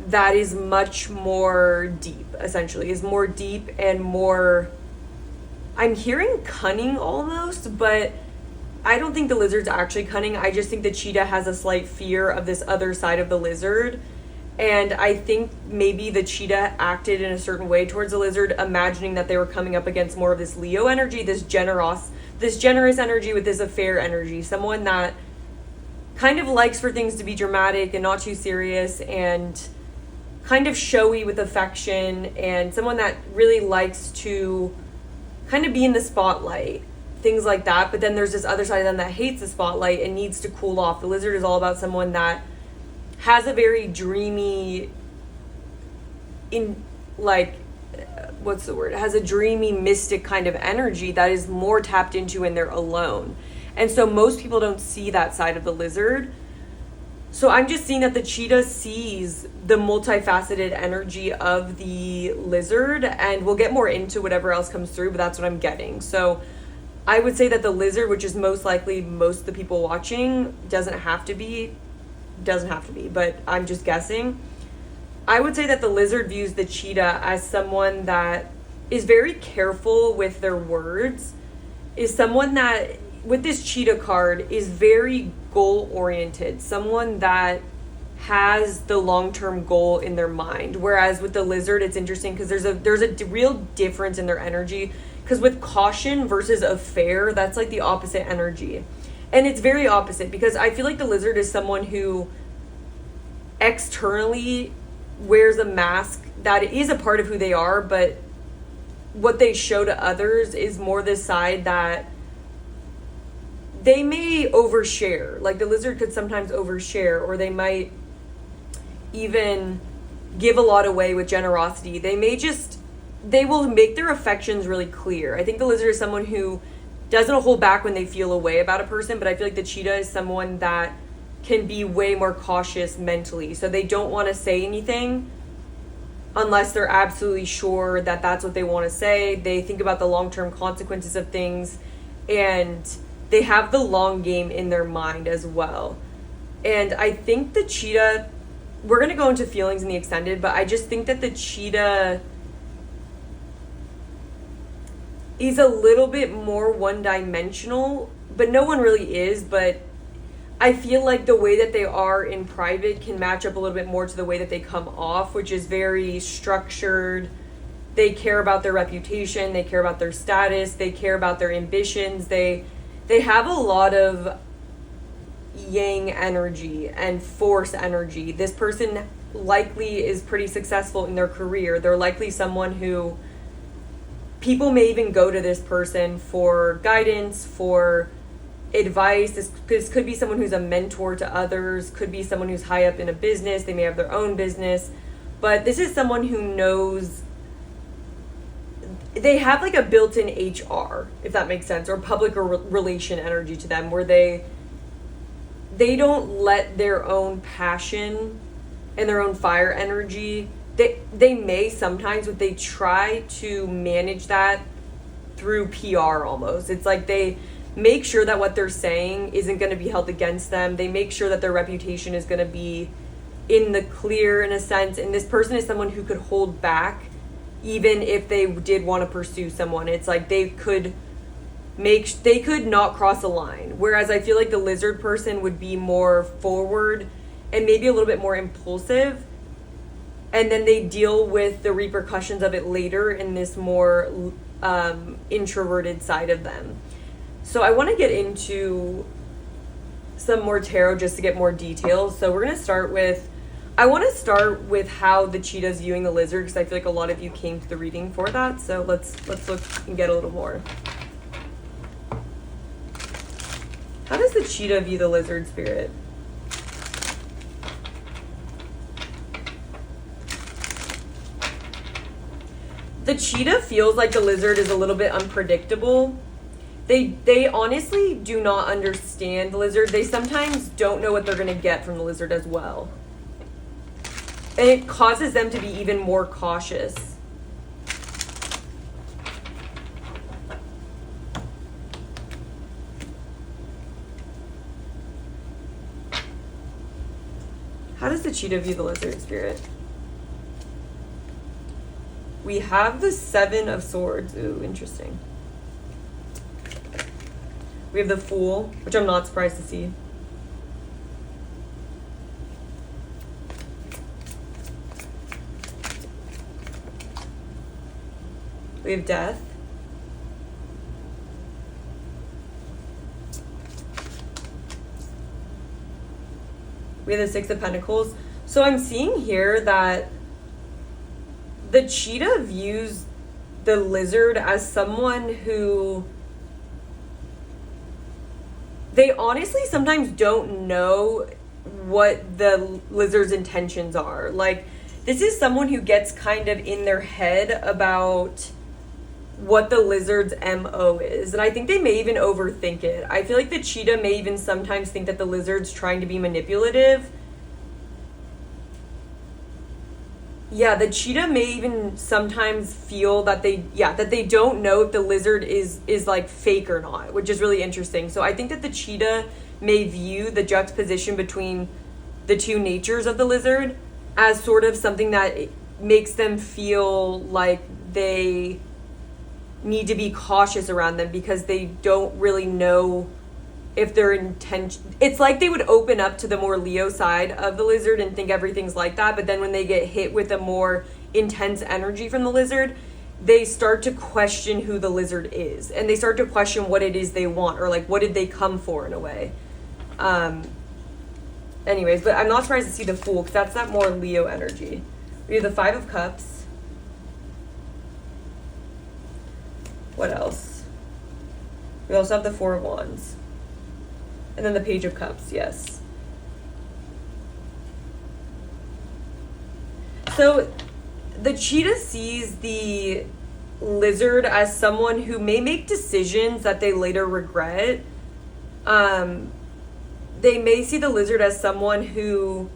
that is much more deep, essentially, is more deep and more, I'm hearing cunning almost, but I don't think the lizard's actually cunning. I just think the cheetah has a slight fear of this other side of the lizard. And I think maybe the cheetah acted in a certain way towards the lizard, imagining that they were coming up against more of this Leo energy, this generous energy with this affair energy, someone that kind of likes for things to be dramatic and not too serious and kind of showy with affection, and someone that really likes to kind of be in the spotlight, things like that. But then there's this other side of them that hates the spotlight and needs to cool off. The lizard is all about someone that has a very dreamy, has a dreamy, mystic kind of energy that is more tapped into when they're alone. And so most people don't see that side of the lizard. So I'm just seeing that the cheetah sees the multifaceted energy of the lizard, and we'll get more into whatever else comes through, but that's what I'm getting. So I would say that the lizard, which is most likely most of the people watching, doesn't have to be, but I'm just guessing. I would say that the lizard views the cheetah as someone that is very careful with their words, is someone that, with this cheetah card, is very goal-oriented, someone that has the long-term goal in their mind. Whereas with the lizard, it's interesting because there's a real difference in their energy, because with caution versus affair, that's like the opposite energy. And it's very opposite, because I feel like the lizard is someone who externally wears a mask that is a part of who they are, but what they show to others is more this side that they may overshare. Like the lizard could sometimes overshare, or they might even give a lot away with generosity. They will make their affections really clear. I think the lizard is someone who doesn't hold back when they feel a way about a person, but I feel like the cheetah is someone that can be way more cautious mentally. So they don't want to say anything unless they're absolutely sure that that's what they want to say. They think about the long-term consequences of things, and they have the long game in their mind as well. And I think the cheetah, we're going to go into feelings in the extended, but I just think that the cheetah is a little bit more one-dimensional, but no one really is. But I feel like the way that they are in private can match up a little bit more to the way that they come off, which is very structured. They care about their reputation, they care about their status, they care about their ambitions. They have a lot of yang energy and force energy. This person likely is pretty successful in their career. They're likely someone who people may even go to this person for guidance, for advice. This could be someone who's a mentor to others, could be someone who's high up in a business. They may have their own business, but this is someone who knows. They have like a built-in HR, if that makes sense, or public relation energy to them, where they don't let their own passion and their own fire energy, they may sometimes, but they try to manage that through PR almost. It's like they make sure that what they're saying isn't going to be held against them. They make sure that their reputation is going to be in the clear, in a sense. And this person is someone who could hold back even if they did want to pursue someone. It's like they could not cross a line. Whereas I feel like the lizard person would be more forward and maybe a little bit more impulsive. And then they deal with the repercussions of it later in this more introverted side of them. So I want to get into some more tarot just to get more details. So we're going to start with, I want to start with how the cheetah is viewing the lizard, because I feel like a lot of you came to the reading for that. So let's look and get a little more. How does the cheetah view the lizard, Spirit? The cheetah feels like the lizard is a little bit unpredictable. They honestly do not understand the lizard. They sometimes don't know what they're going to get from the lizard as well. And it causes them to be even more cautious. How does the cheetah view the lizard, Spirit? We have the Seven of Swords. Ooh, interesting. We have the Fool, which I'm not surprised to see. We have Death. We have the Six of Pentacles. So I'm seeing here that the cheetah views the lizard as someone who they honestly sometimes don't know what the lizard's intentions are. Like, this is someone who gets kind of in their head about what the lizard's MO is. And I think they may even overthink it. I feel like the cheetah may even sometimes think that the lizard's trying to be manipulative. Yeah, the cheetah may even sometimes feel that they don't know if the lizard is like fake or not, which is really interesting. So I think that the cheetah may view the juxtaposition between the two natures of the lizard as sort of something that makes them feel like they need to be cautious around them, because they don't really know if their intention, it's like they would open up to the more Leo side of the lizard and think everything's like that, but then when they get hit with a more intense energy from the lizard, they start to question who the lizard is, and they start to question what it is they want, or like what did they come for, in a way. Anyways, but I'm not surprised to see the Fool, because that's that more Leo energy. We have the Five of Cups. What else? We also have the Four of Wands. And then the Page of Cups, yes. So the cheetah sees the lizard as someone who may make decisions that they later regret. They may see the lizard as someone who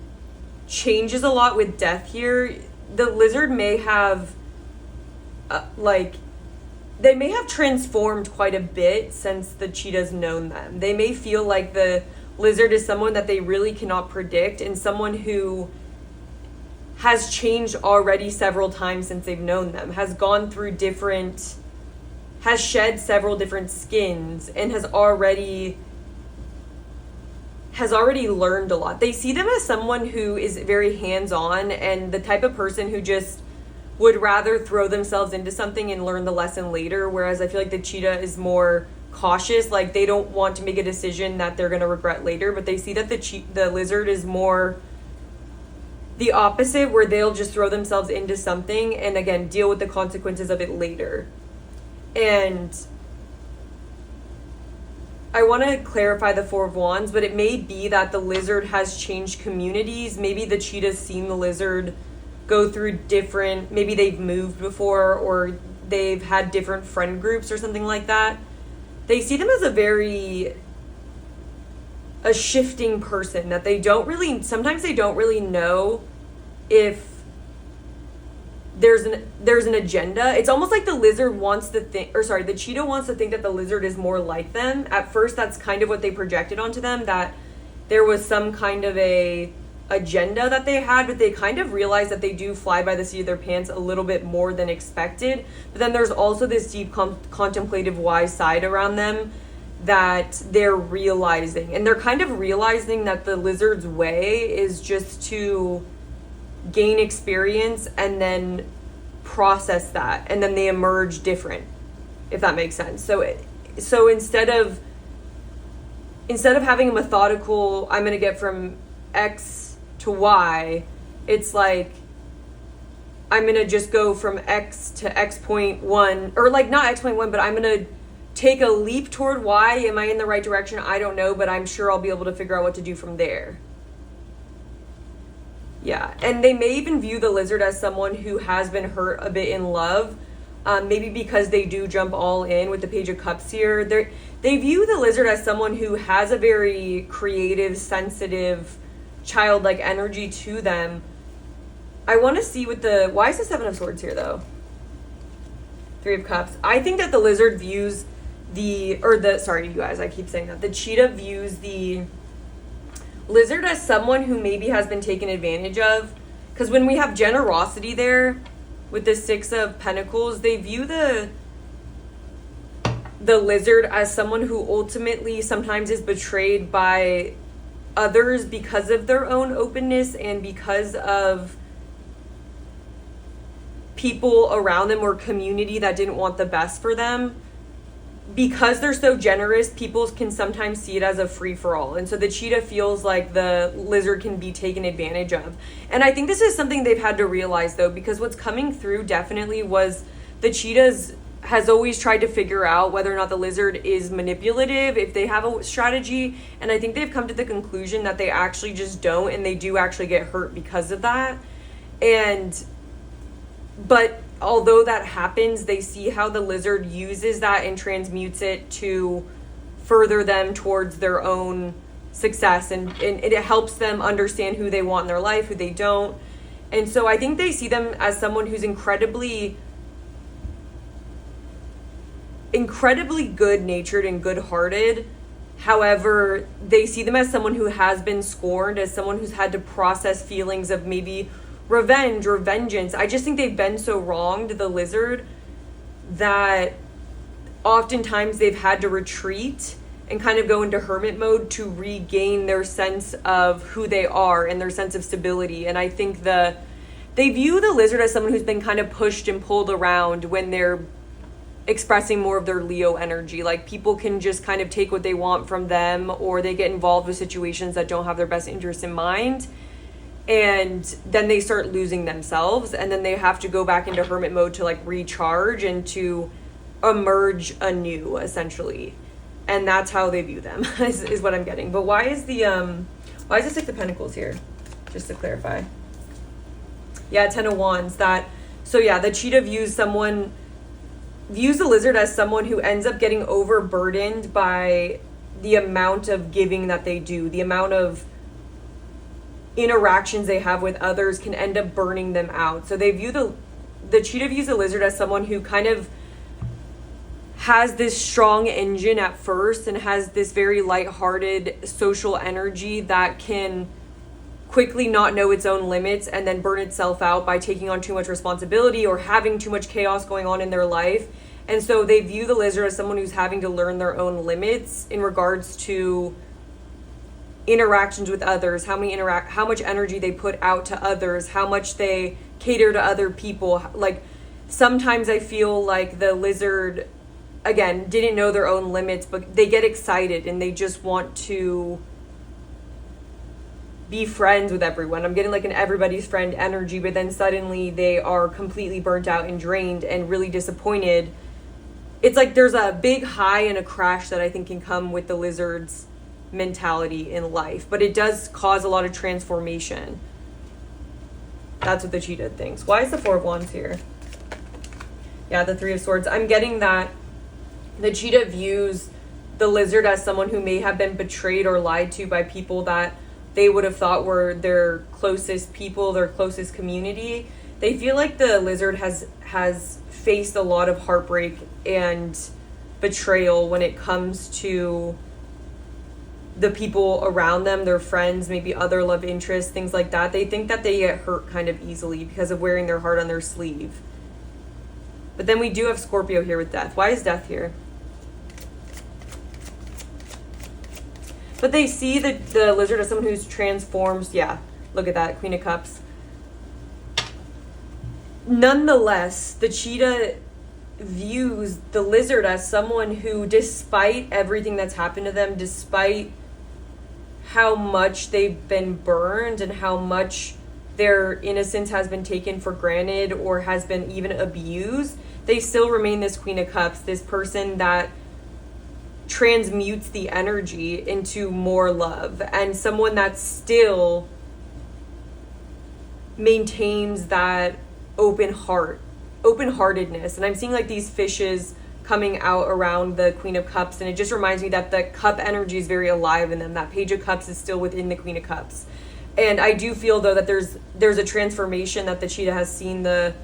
changes a lot with Death here. the lizard may have, they may have transformed quite a bit since the cheetah's known them. They may feel like the lizard is someone that they really cannot predict, and someone who has changed already several times since they've known them, has shed several different skins, and has already learned a lot. They see them as someone who is very hands-on and the type of person who just would rather throw themselves into something and learn the lesson later, whereas I feel like the cheetah is more cautious. Like, they don't want to make a decision that they're going to regret later, but they see that the lizard is more the opposite, where they'll just throw themselves into something and again deal with the consequences of it later. And I want to clarify the Four of Wands, but it may be that the lizard has changed communities. Maybe the cheetah's seen the lizard go through maybe they've moved before, or they've had different friend groups or something like that. They see them as a shifting person, that sometimes they don't really know if there's an agenda. It's almost like the lizard the cheetah wants to think that the lizard is more like them. At first, that's kind of what they projected onto them, that there was some kind of a agenda that they had, but they kind of realize that they do fly by the seat of their pants a little bit more than expected. But then there's also this deep contemplative wise side around them that they're realizing, and they're kind of realizing that the lizard's way is just to gain experience and then process that, and then they emerge different, if that makes sense. So instead of having a methodical, I'm going to get from X to Y, it's like I'm going to just go from X to X.1, or like not X.1, but I'm going to take a leap toward Y. Am I in the right direction? I don't know, but I'm sure I'll be able to figure out what to do from there. Yeah, and they may even view the lizard as someone who has been hurt a bit in love, maybe because they do jump all in with the Page of Cups here. They view the lizard as someone who has a very creative, sensitive, childlike energy to them. I want to see why is the Seven of Swords here though? Three of Cups. I think that the lizard views sorry you guys, I keep saying that. The cheetah views the lizard as someone who maybe has been taken advantage of, because when we have generosity there with the Six of Pentacles, they view the lizard as someone who ultimately sometimes is betrayed by others because of their own openness and because of people around them or community that didn't want the best for them. Because they're so generous, people can sometimes see it as a free-for-all. And so the cheetah feels like the lizard can be taken advantage of. And I think this is something they've had to realize, though, because what's coming through definitely was the cheetahs has always tried to figure out whether or not the lizard is manipulative, if they have a strategy. And I think they've come to the conclusion that they actually just don't, and they do actually get hurt because of that. But although that happens, they see how the lizard uses that and transmutes it to further them towards their own success, and it helps them understand who they want in their life, who they don't. And so I think they see them as someone who's incredibly good-natured and good-hearted. However, they see them as someone who has been scorned, as someone who's had to process feelings of maybe revenge or vengeance. I just think they've been so wronged, the lizard, that oftentimes they've had to retreat and kind of go into hermit mode to regain their sense of who they are and their sense of stability. And I think they view the lizard as someone who's been kind of pushed and pulled around when they're expressing more of their Leo energy. Like, people can just kind of take what they want from them, or they get involved with situations that don't have their best interests in mind. And then they start losing themselves, and then they have to go back into hermit mode to like recharge and to emerge anew, essentially. And that's how they view them is what I'm getting. But why is the Six of Pentacles here? Just to clarify. Yeah, Ten of Wands. So yeah, the cheetah views the lizard as someone who ends up getting overburdened by the amount of giving that they do, the amount of interactions they have with others can end up burning them out. So they view the cheetah views the lizard as someone who kind of has this strong engine at first and has this very lighthearted social energy that can quickly not know its own limits and then burn itself out by taking on too much responsibility or having too much chaos going on in their life. And so they view the lizard as someone who's having to learn their own limits in regards to interactions with others, how much energy they put out to others, how much they cater to other people. Like, sometimes I feel like the lizard, again, didn't know their own limits, but they get excited and they just want to be friends with everyone. I'm getting like an everybody's friend energy, but then suddenly they are completely burnt out and drained and really disappointed. It's like there's a big high and a crash that I think can come with the lizard's mentality in life, but it does cause a lot of transformation. That's what the cheetah thinks. Why is the Four of Wands here? Yeah, the Three of Swords. I'm getting that the cheetah views the lizard as someone who may have been betrayed or lied to by people that they would have thought were their closest people, their closest community. They feel like the lizard has faced a lot of heartbreak and betrayal when it comes to the people around them, their friends, maybe other love interests, things like that. They think that they get hurt kind of easily because of wearing their heart on their sleeve. But then we do have Scorpio here with Death. Why is Death here? But they see the lizard as someone who's transforms. Yeah, look at that, Queen of Cups. Nonetheless, the cheetah views the lizard as someone who, despite everything that's happened to them, despite how much they've been burned and how much their innocence has been taken for granted or has been even abused, they still remain this Queen of Cups, this person that transmutes the energy into more love, and someone that still maintains that open-heartedness. And I'm seeing like these fishes coming out around the Queen of Cups, and it just reminds me that the cup energy is very alive in them. That Page of Cups is still within the Queen of Cups. And I do feel though that there's a transformation that the cheetah has seen the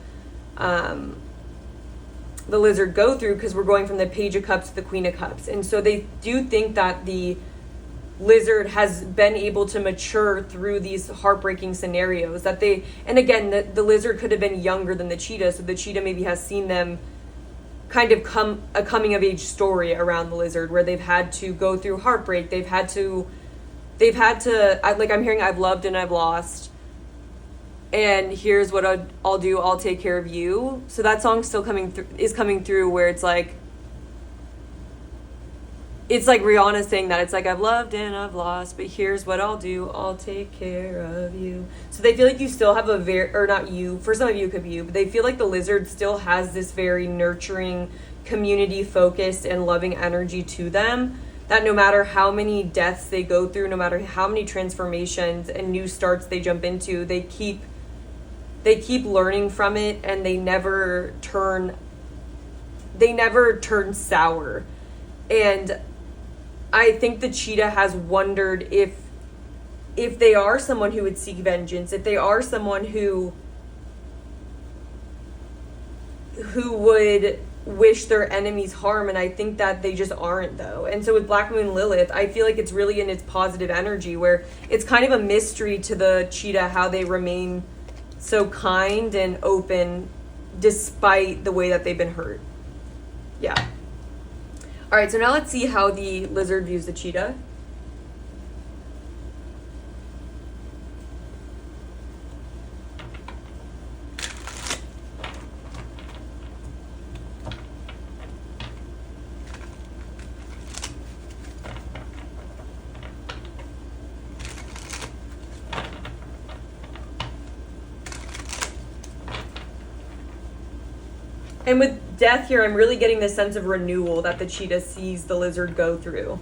lizard go through, because we're going from the Page of Cups to the Queen of Cups. And so they do think that the lizard has been able to mature through these heartbreaking scenarios that they, and again, the lizard could have been younger than the cheetah, so the cheetah maybe has seen them kind of a coming of age story around the lizard, where they've had to go through heartbreak, they've had to like, I'm hearing I've loved and I've lost, and here's what I'll do, I'll take care of you. So that song still coming through where it's like Rihanna saying that. It's like, I've loved and I've lost, but here's what I'll do, I'll take care of you. So they feel like you still have not you, for some of you it could be you, but they feel like the lizard still has this very nurturing, community focused and loving energy to them, that no matter how many deaths they go through, no matter how many transformations and new starts they jump into, they keep learning from it, and they never turn sour. And I think the cheetah has wondered if they are someone who would seek vengeance, if they are someone who would wish their enemies harm, and I think that they just aren't though. And so with Black Moon Lilith, I feel like it's really in its positive energy, where it's kind of a mystery to the cheetah how they remain so kind and open despite the way that they've been hurt. Yeah. All right, so now let's see how the lizard views the cheetah. And with Death here, I'm really getting this sense of renewal that the cheetah sees the lizard go through.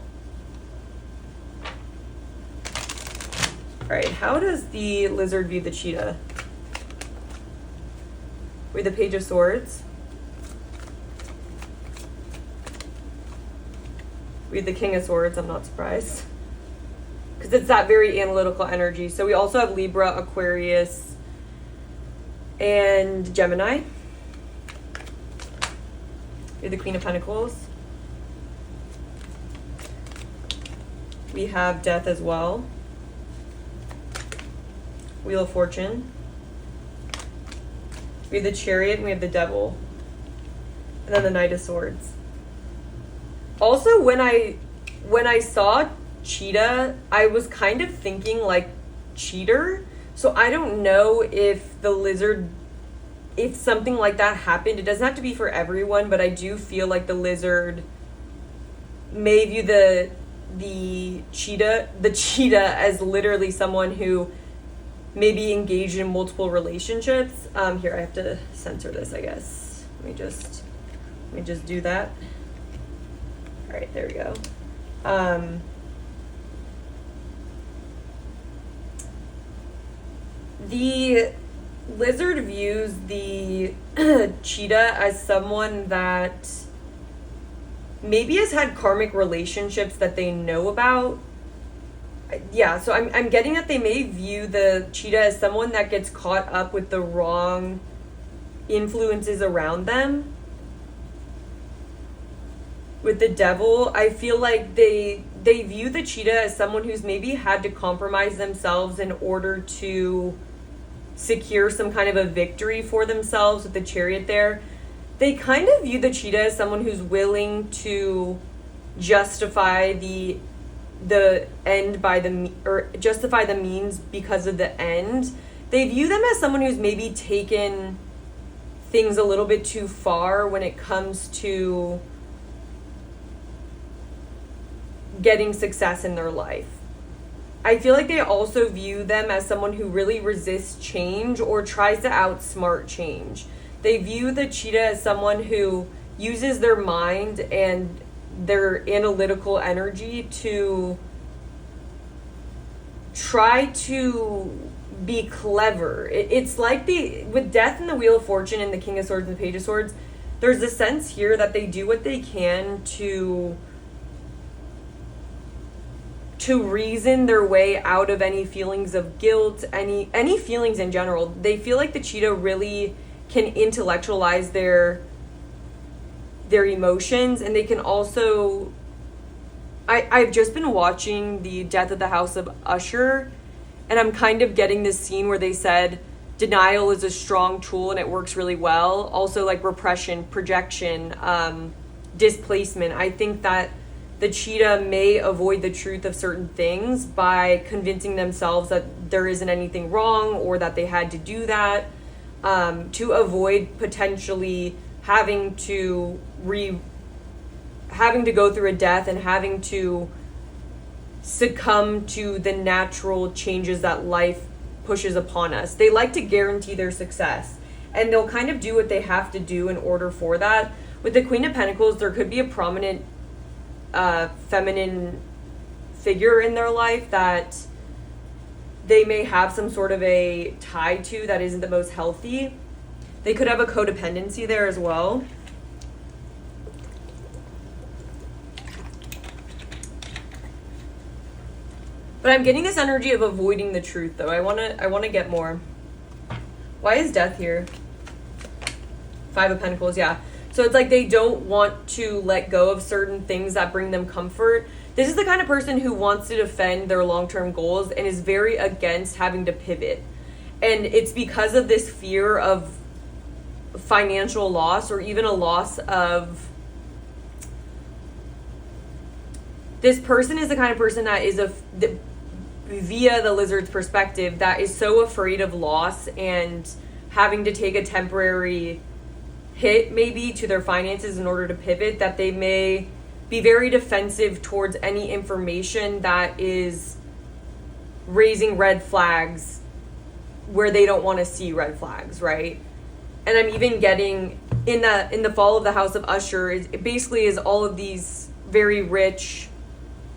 All right, how does the lizard view the cheetah? With the Page of Swords. We have the King of Swords, I'm not surprised. because it's that very analytical energy. So we also have Libra, Aquarius, and Gemini. We have the Queen of Pentacles. We have Death as well. Wheel of Fortune. We have the Chariot and we have the Devil. And then the Knight of Swords. Also, when I saw cheetah, I was kind of thinking like cheater. So I don't know if the lizard, if something like that happened. It doesn't have to be for everyone, but I do feel like the lizard may view the cheetah as literally someone who may be engaged in multiple relationships. Here, I have to censor this, I guess. Let me just do that. All right, there we go. The lizard views the cheetah as someone that maybe has had karmic relationships that they know about. Yeah, so I'm getting that they may view the cheetah as someone that gets caught up with the wrong influences around them. With the Devil, I feel like they view the cheetah as someone who's maybe had to compromise themselves in order to secure some kind of a victory for themselves. With the Chariot there, they kind of view the cheetah as someone who's willing to justify the end by or justify the means because of the end. They view them as someone who's maybe taken things a little bit too far when it comes to getting success in their life. I feel like they also view them as someone who really resists change or tries to outsmart change. They view the cheetah as someone who uses their mind and their analytical energy to try to be clever. It's like with Death and the Wheel of Fortune and the King of Swords and the Page of Swords, there's a sense here that they do what they can to reason their way out of any feelings of guilt, any feelings in general. They feel like the cheetah really can intellectualize their emotions, and they can also I've just been watching the Death of the House of Usher, and I'm kind of getting this scene where they said denial is a strong tool and it works really well. Also, like repression, projection, displacement. I think that the cheetah may avoid the truth of certain things by convincing themselves that there isn't anything wrong or that they had to do that, to avoid potentially having to go through a death and having to succumb to the natural changes that life pushes upon us. They like to guarantee their success, and they'll kind of do what they have to do in order for that. With the Queen of Pentacles, there could be a prominent feminine figure in their life that they may have some sort of a tie to that isn't the most healthy. They could have a codependency there as well. But I'm getting this energy of avoiding the truth, though. I want to get more. Why is Death here? Five of Pentacles, yeah. So it's like they don't want to let go of certain things that bring them comfort. This is the kind of person who wants to defend their long-term goals and is very against having to pivot. And it's because of this fear of financial loss, or even a loss of... This person is the kind of person that is via the lizard's perspective, that is so afraid of loss and having to take a temporary hit maybe to their finances in order to pivot, that they may be very defensive towards any information that is raising red flags where they don't want to see red flags, right? And I'm even getting in the fall of the House of Usher, it basically is all of these very rich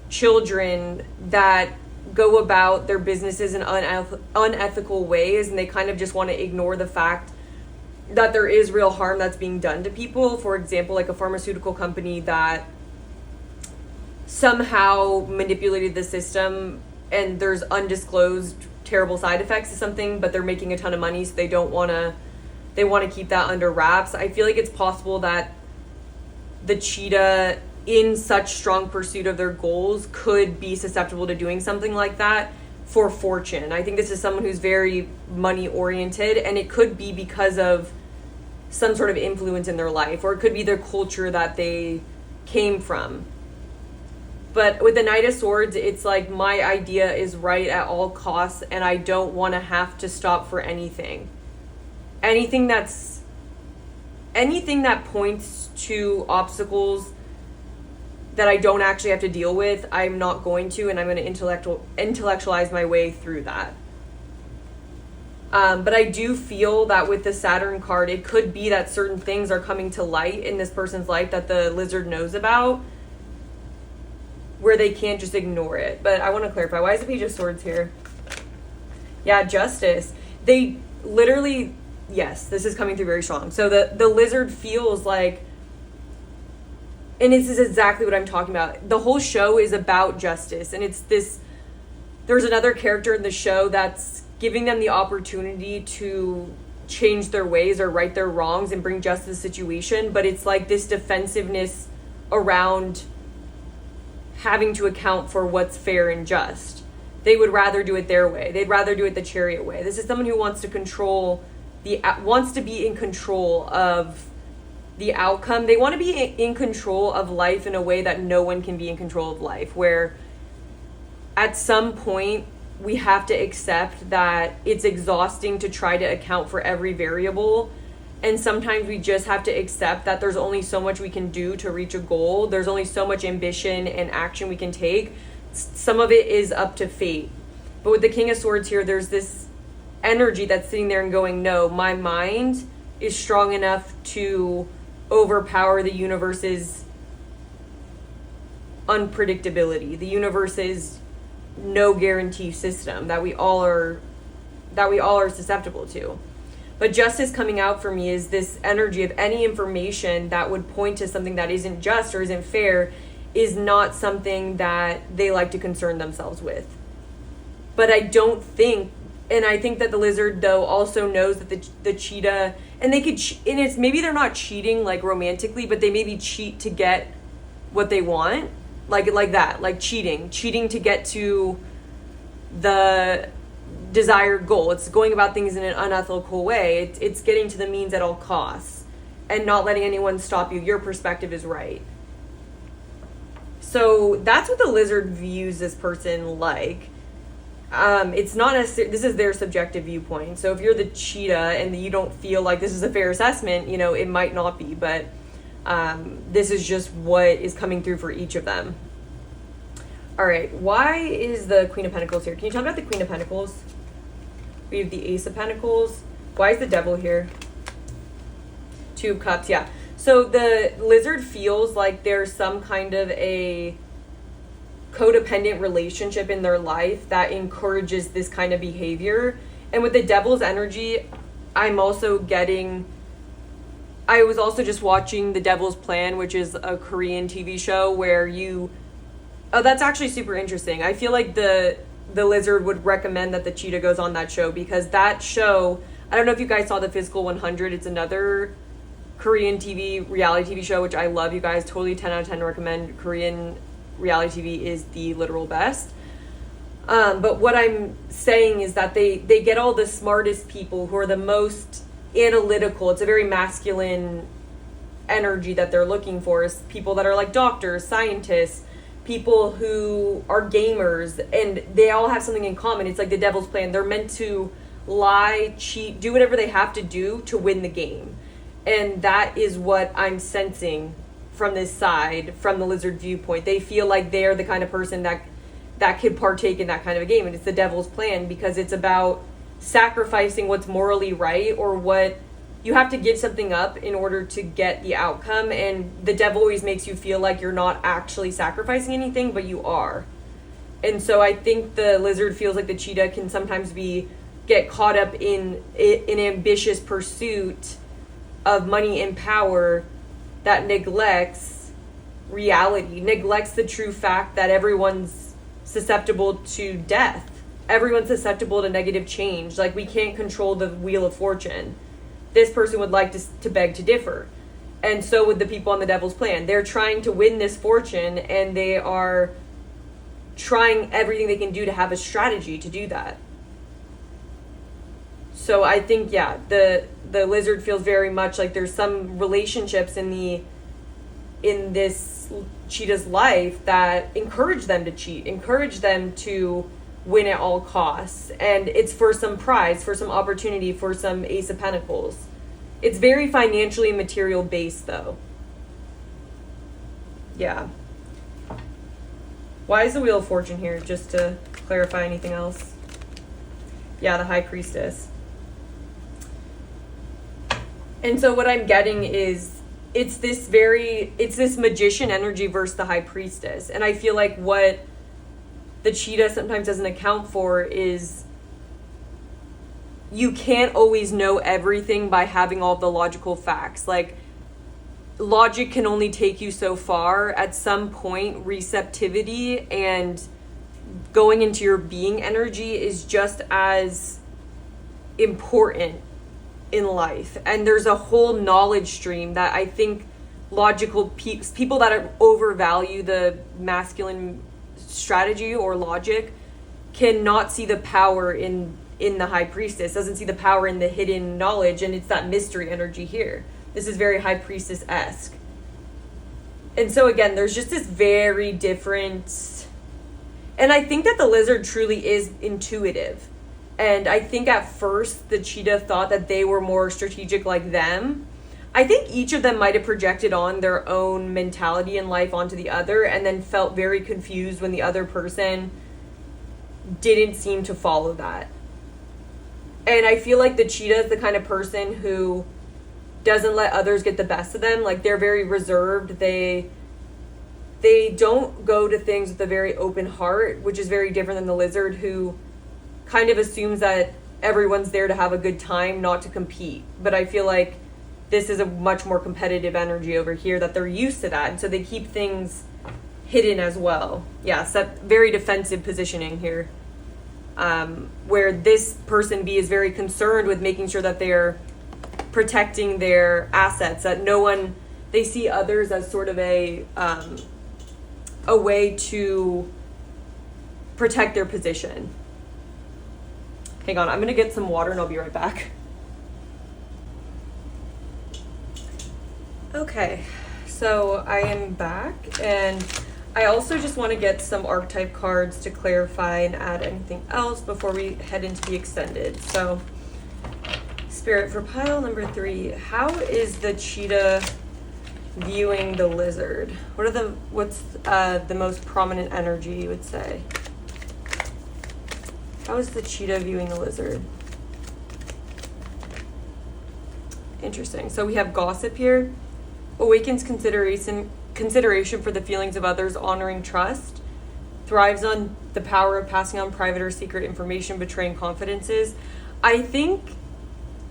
children that go about their businesses in unethical ways, and they kind of just want to ignore the fact that there is real harm that's being done to people. For example, like a pharmaceutical company that somehow manipulated the system and there's undisclosed terrible side effects to something, but they're making a ton of money, so they want to keep that under wraps. I feel like it's possible that the cheetah, in such strong pursuit of their goals, could be susceptible to doing something like that for fortune. I think this is someone who's very money oriented, and it could be because of some sort of influence in their life, or it could be their culture that they came from. But with the Knight of Swords, it's like my idea is right at all costs, and I don't want to have to stop for anything. Anything that points to obstacles that I don't actually have to deal with, I'm not going to, and I'm going to intellectualize my way through that. But I do feel that with the Saturn card, it could be that certain things are coming to light in this person's life that the lizard knows about, where they can't just ignore it. But I want to clarify, why is the Page of Swords here? Yeah, justice. They literally, yes, this is coming through very strong. So the lizard feels like, and this is exactly what I'm talking about. The whole show is about justice, and it's this, there's another character in the show that's giving them the opportunity to change their ways or right their wrongs and bring justice to the situation, but it's like this defensiveness around having to account for what's fair and just. They would rather do it their way. They'd rather do it the Chariot way. This is someone who wants to be in control of the outcome. They want to be in control of life in a way that no one can be in control of life, where at some point we have to accept that it's exhausting to try to account for every variable. And sometimes we just have to accept that there's only so much we can do to reach a goal. There's only so much ambition and action we can take. Some of it is up to fate. But with the King of Swords here, there's this energy that's sitting there and going, no, my mind is strong enough to overpower the universe's unpredictability. The universe's no guarantee system that we all are susceptible to. But justice coming out for me is this energy of any information that would point to something that isn't just or isn't fair is not something that they like to concern themselves with. But I don't think, and I think that the lizard though also knows that the cheetah, and they could, and it's maybe they're not cheating like romantically, but they maybe cheat to get what they want, like that, like cheating to get to the desired goal. It's going about things in an unethical way. It's getting to the means at all costs and not letting anyone stop you. Your perspective is right. So that's what the lizard views this person like. It's not necessarily, this is their subjective viewpoint. So if you're the cheetah and you don't feel like this is a fair assessment, it might not be, but this is just what is coming through for each of them. All right, why is the Queen of Pentacles here? Can you tell me about the Queen of Pentacles? We have the Ace of Pentacles. Why is the Devil here? Two of Cups, yeah. So the lizard feels like there's some kind of a codependent relationship in their life that encourages this kind of behavior. And with the Devil's energy, I was also just watching The Devil's Plan, which is a Korean TV show where that's actually super interesting. I feel like the lizard would recommend that the cheetah goes on that show, because that show, I don't know if you guys saw The Physical 100. It's another Korean reality TV show, which I love, you guys. Totally 10 out of 10 recommend. Korean reality TV is the literal best. But what I'm saying is that they get all the smartest people who are the most analytical. It's a very masculine energy that they're looking for, is people that are like doctors, scientists, people who are gamers, and they all have something in common. It's like the Devil's Plan. They're meant to lie, cheat, do whatever they have to do to win the game. And that is what I'm sensing from this side, from the lizard viewpoint. They feel like they're the kind of person that could partake in that kind of a game. And it's the Devil's Plan, because it's about sacrificing what's morally right, or what you have to give something up in order to get the outcome. And the devil always makes you feel like you're not actually sacrificing anything, but you are. And so I think the lizard feels like the cheetah can sometimes get caught up in an ambitious pursuit of money and power that neglects reality, neglects the true fact that everyone's susceptible to death. Everyone's susceptible to negative change. Like, we can't control the wheel of fortune. This person would like to beg to differ. And so would the people on the devil's plan. They're trying to win this fortune, and they are trying everything they can do to have a strategy to do that. So I think, yeah, the lizard feels very much like there's some relationships in this cheetah's life that encourage them to cheat, encourage them to win at all costs. And it's for some prize, for some opportunity, for some Ace of Pentacles. It's very financially material based, though. Yeah. Why is the Wheel of Fortune here? Just to clarify anything else. Yeah, the High Priestess. And so what I'm getting is it's this magician energy versus the High Priestess. And I feel like what the cheetah sometimes doesn't account for is you can't always know everything by having all the logical facts. Like, logic can only take you so far. At some point, receptivity and going into your being energy is just as important in life. And there's a whole knowledge stream that I think logical people that overvalue the masculine strategy or logic cannot see the power in the High Priestess, doesn't see the power in the hidden knowledge, and it's that mystery energy here. This is very High Priestess-esque. And so again, there's just this very different, and I think that the lizard truly is intuitive. And I think at first the cheetah thought that they were more strategic like them. I think each of them might have projected on their own mentality in life onto the other, and then felt very confused when the other person didn't seem to follow that. And I feel like the cheetah is the kind of person who doesn't let others get the best of them. Like, they're very reserved. They don't go to things with a very open heart, which is very different than the lizard, who kind of assumes that everyone's there to have a good time, not to compete. But I feel like this is a much more competitive energy over here, that they're used to that. And so they keep things hidden as well. Yeah, so very defensive positioning here. Where this person B is very concerned with making sure that they're protecting their assets, that no one, they see others as sort of a way to protect their position. Hang on, I'm gonna get some water and I'll be right back. Okay, so I am back, and I also just want to get some archetype cards to clarify and add anything else before we head into the extended. So, Spirit, for pile number 3, how is the cheetah viewing the lizard? What's the most prominent energy, you would say? How is the cheetah viewing the lizard? Interesting. So we have gossip here. Awakens consideration for the feelings of others, honoring trust. Thrives on the power of passing on private or secret information, betraying confidences. I think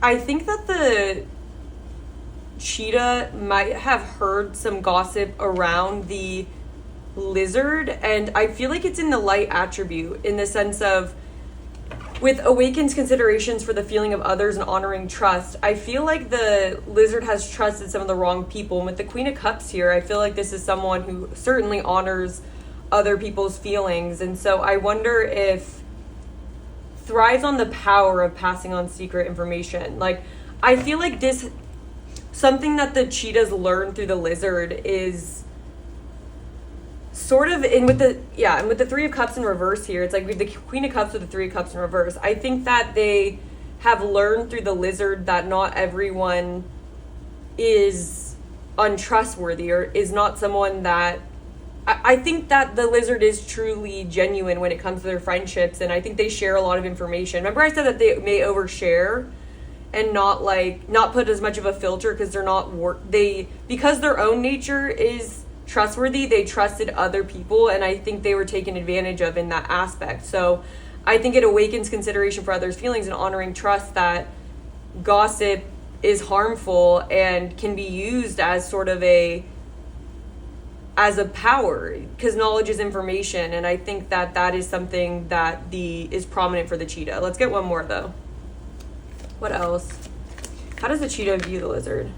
that the cheetah might have heard some gossip around the lizard, and I feel like it's in the light attribute, in the sense of, with awakens considerations for the feeling of others and honoring trust, I feel like the lizard has trusted some of the wrong people. And with the Queen of Cups here, I feel like this is someone who certainly honors other people's feelings. And so I wonder if thrives on the power of passing on secret information. Like, I feel like this, something that the cheetahs learn through the lizard is sort of with the Three of Cups in reverse here, it's like we have the Queen of Cups with the Three of Cups in reverse. I think that they have learned through the lizard that not everyone is untrustworthy or is not someone that, I think that the lizard is truly genuine when it comes to their friendships, and I think they share a lot of information. Remember I said that they may overshare and not put as much of a filter because because their own nature is trustworthy, they trusted other people, and I think they were taken advantage of in that aspect. So I think it awakens consideration for others' feelings and honoring trust, that gossip is harmful and can be used as sort of as a power, because knowledge is information, and I think that that is something that is prominent for the cheetah. Let's get one more though. What else? How does the cheetah view the lizard?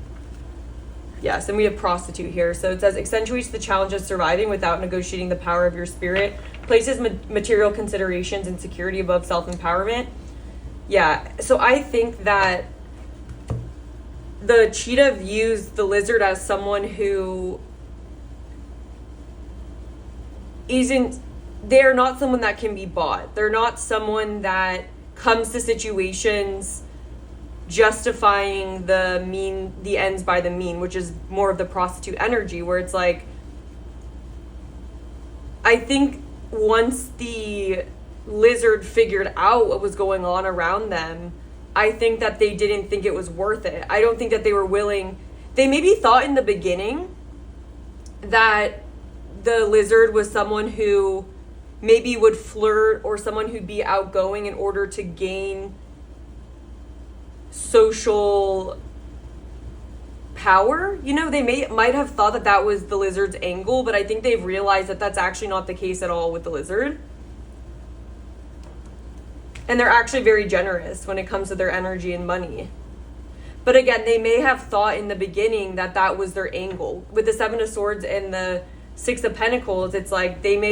Yes, and we have prostitute here. So it says, accentuates the challenge of surviving without negotiating the power of your spirit, places material considerations and security above self-empowerment. Yeah, so I think that the cheetah views the lizard as someone who they're not someone that can be bought. They're not someone that comes to situations justifying the ends by the mean, which is more of the prostitute energy, where it's like, I think once the lizard figured out what was going on around them, I think that they didn't think it was worth it. I don't think that they were willing. They maybe thought in the beginning that the lizard was someone who maybe would flirt or someone who'd be outgoing in order to gain social power. You know, they might have thought that that was the lizard's angle, but I think they've realized that that's actually not the case at all with the lizard. And they're actually very generous when it comes to their energy and money. But again, they may have thought in the beginning that that was their angle. With the Seven of Swords and the Six of Pentacles, it's like they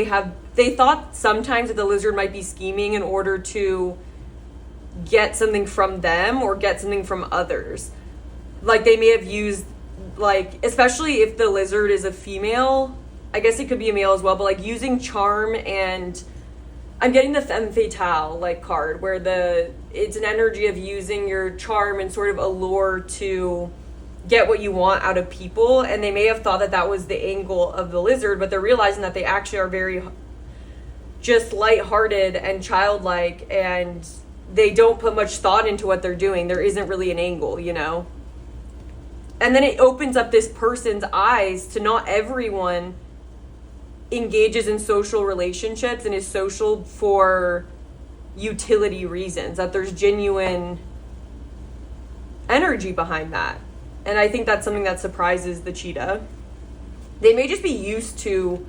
thought sometimes that the lizard might be scheming in order to get something from them or get something from others. Like they may have used, like, especially if the lizard is a female, I guess it could be a male as well, but like using charm, and I'm getting the femme fatale like card where it's an energy of using your charm and sort of allure to get what you want out of people. And they may have thought that that was the angle of the lizard, but they're realizing that they actually are very just lighthearted and childlike, and they don't put much thought into what they're doing. There isn't really an angle, you know? And then it opens up this person's eyes to not everyone engages in social relationships and is social for utility reasons, that there's genuine energy behind that. And I think that's something that surprises the cheetah. They may just be used to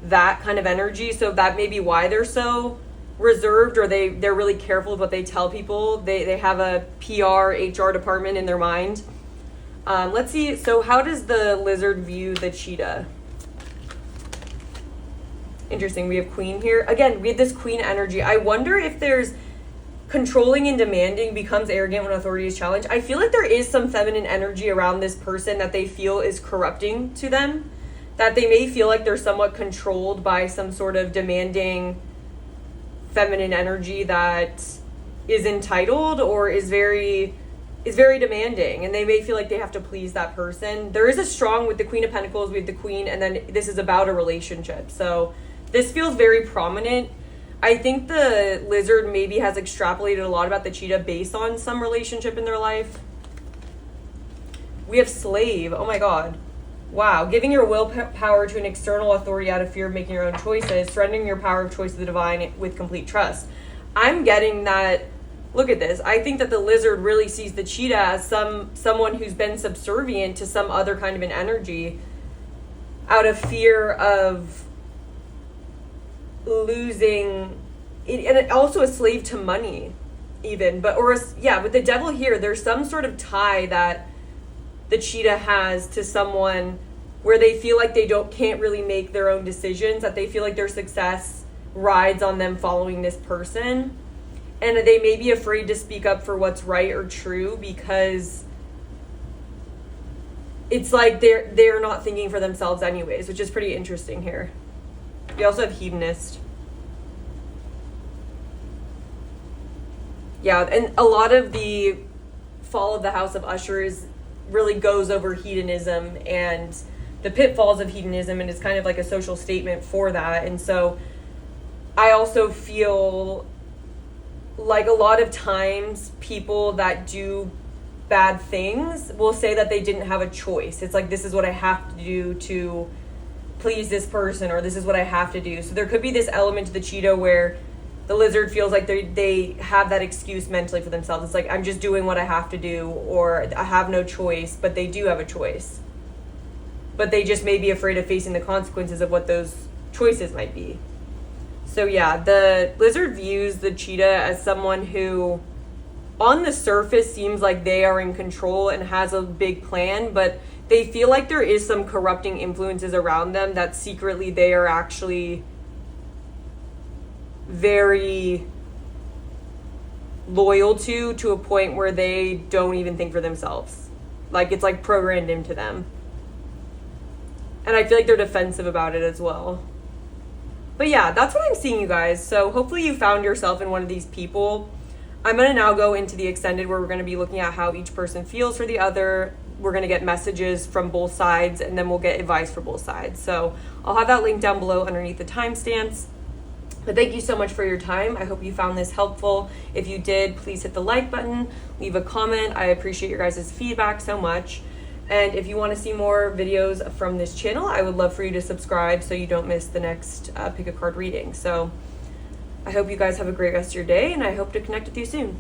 that kind of energy, so that may be why they're so reserved, or they're really careful of what they tell people. They have a PR, HR department in their mind. Let's see. So how does the lizard view the cheetah? Interesting. We have Queen here. Again, we have this Queen energy. I wonder if there's controlling and demanding becomes arrogant when authority is challenged. I feel like there is some feminine energy around this person that they feel is corrupting to them, that they may feel like they're somewhat controlled by some sort of demanding feminine energy that is entitled or is very demanding, and they may feel like they have to please that person. There is a strong, with the Queen of Pentacles, with the Queen, and then this is about a relationship. So this feels very prominent. I think the lizard maybe has extrapolated a lot about the cheetah based on some relationship in their life. We have Slave. Oh my God. Wow. Giving your willpower to an external authority out of fear of making your own choices, surrendering your power of choice to the divine with complete trust. I'm getting that. Look at this. I think that the lizard really sees the cheetah as someone who's been subservient to some other kind of an energy out of fear of losing it, and also a slave to money even. But with the Devil here, there's some sort of tie that the cheetah has to someone where they feel like they can't really make their own decisions, that they feel like their success rides on them following this person. And they may be afraid to speak up for what's right or true because it's like they're not thinking for themselves anyways, which is pretty interesting here. We also have Hedonist. Yeah, and a lot of the fall of the House of Ushers really goes over hedonism and the pitfalls of hedonism, and it's kind of like a social statement for that. And so I also feel like a lot of times people that do bad things will say that they didn't have a choice. It's like, this is what I have to do to please this person, or this is what I have to do. So there could be this element to the cheetah where the lizard feels like they have that excuse mentally for themselves. It's like, I'm just doing what I have to do, or I have no choice, but they do have a choice. but they just may be afraid of facing the consequences of what those choices might be. So yeah, the lizard views the cheetah as someone who on the surface seems like they are in control and has a big plan, but they feel like there is some corrupting influences around them that secretly they are actually very loyal to a point where they don't even think for themselves. Like, it's like programmed into them. And I feel like they're defensive about it as well. But yeah, that's what I'm seeing, you guys. So hopefully you found yourself in one of these people. I'm going to now go into the extended where we're going to be looking at how each person feels for the other. We're going to get messages from both sides, and then we'll get advice for both sides. So I'll have that link down below underneath the timestamps. But thank you so much for your time. I hope you found this helpful. If you did, please hit the like button, leave a comment. I appreciate your guys' feedback so much. And if you want to see more videos from this channel, I would love for you to subscribe so you don't miss the next pick a card reading. So I hope you guys have a great rest of your day, and I hope to connect with you soon.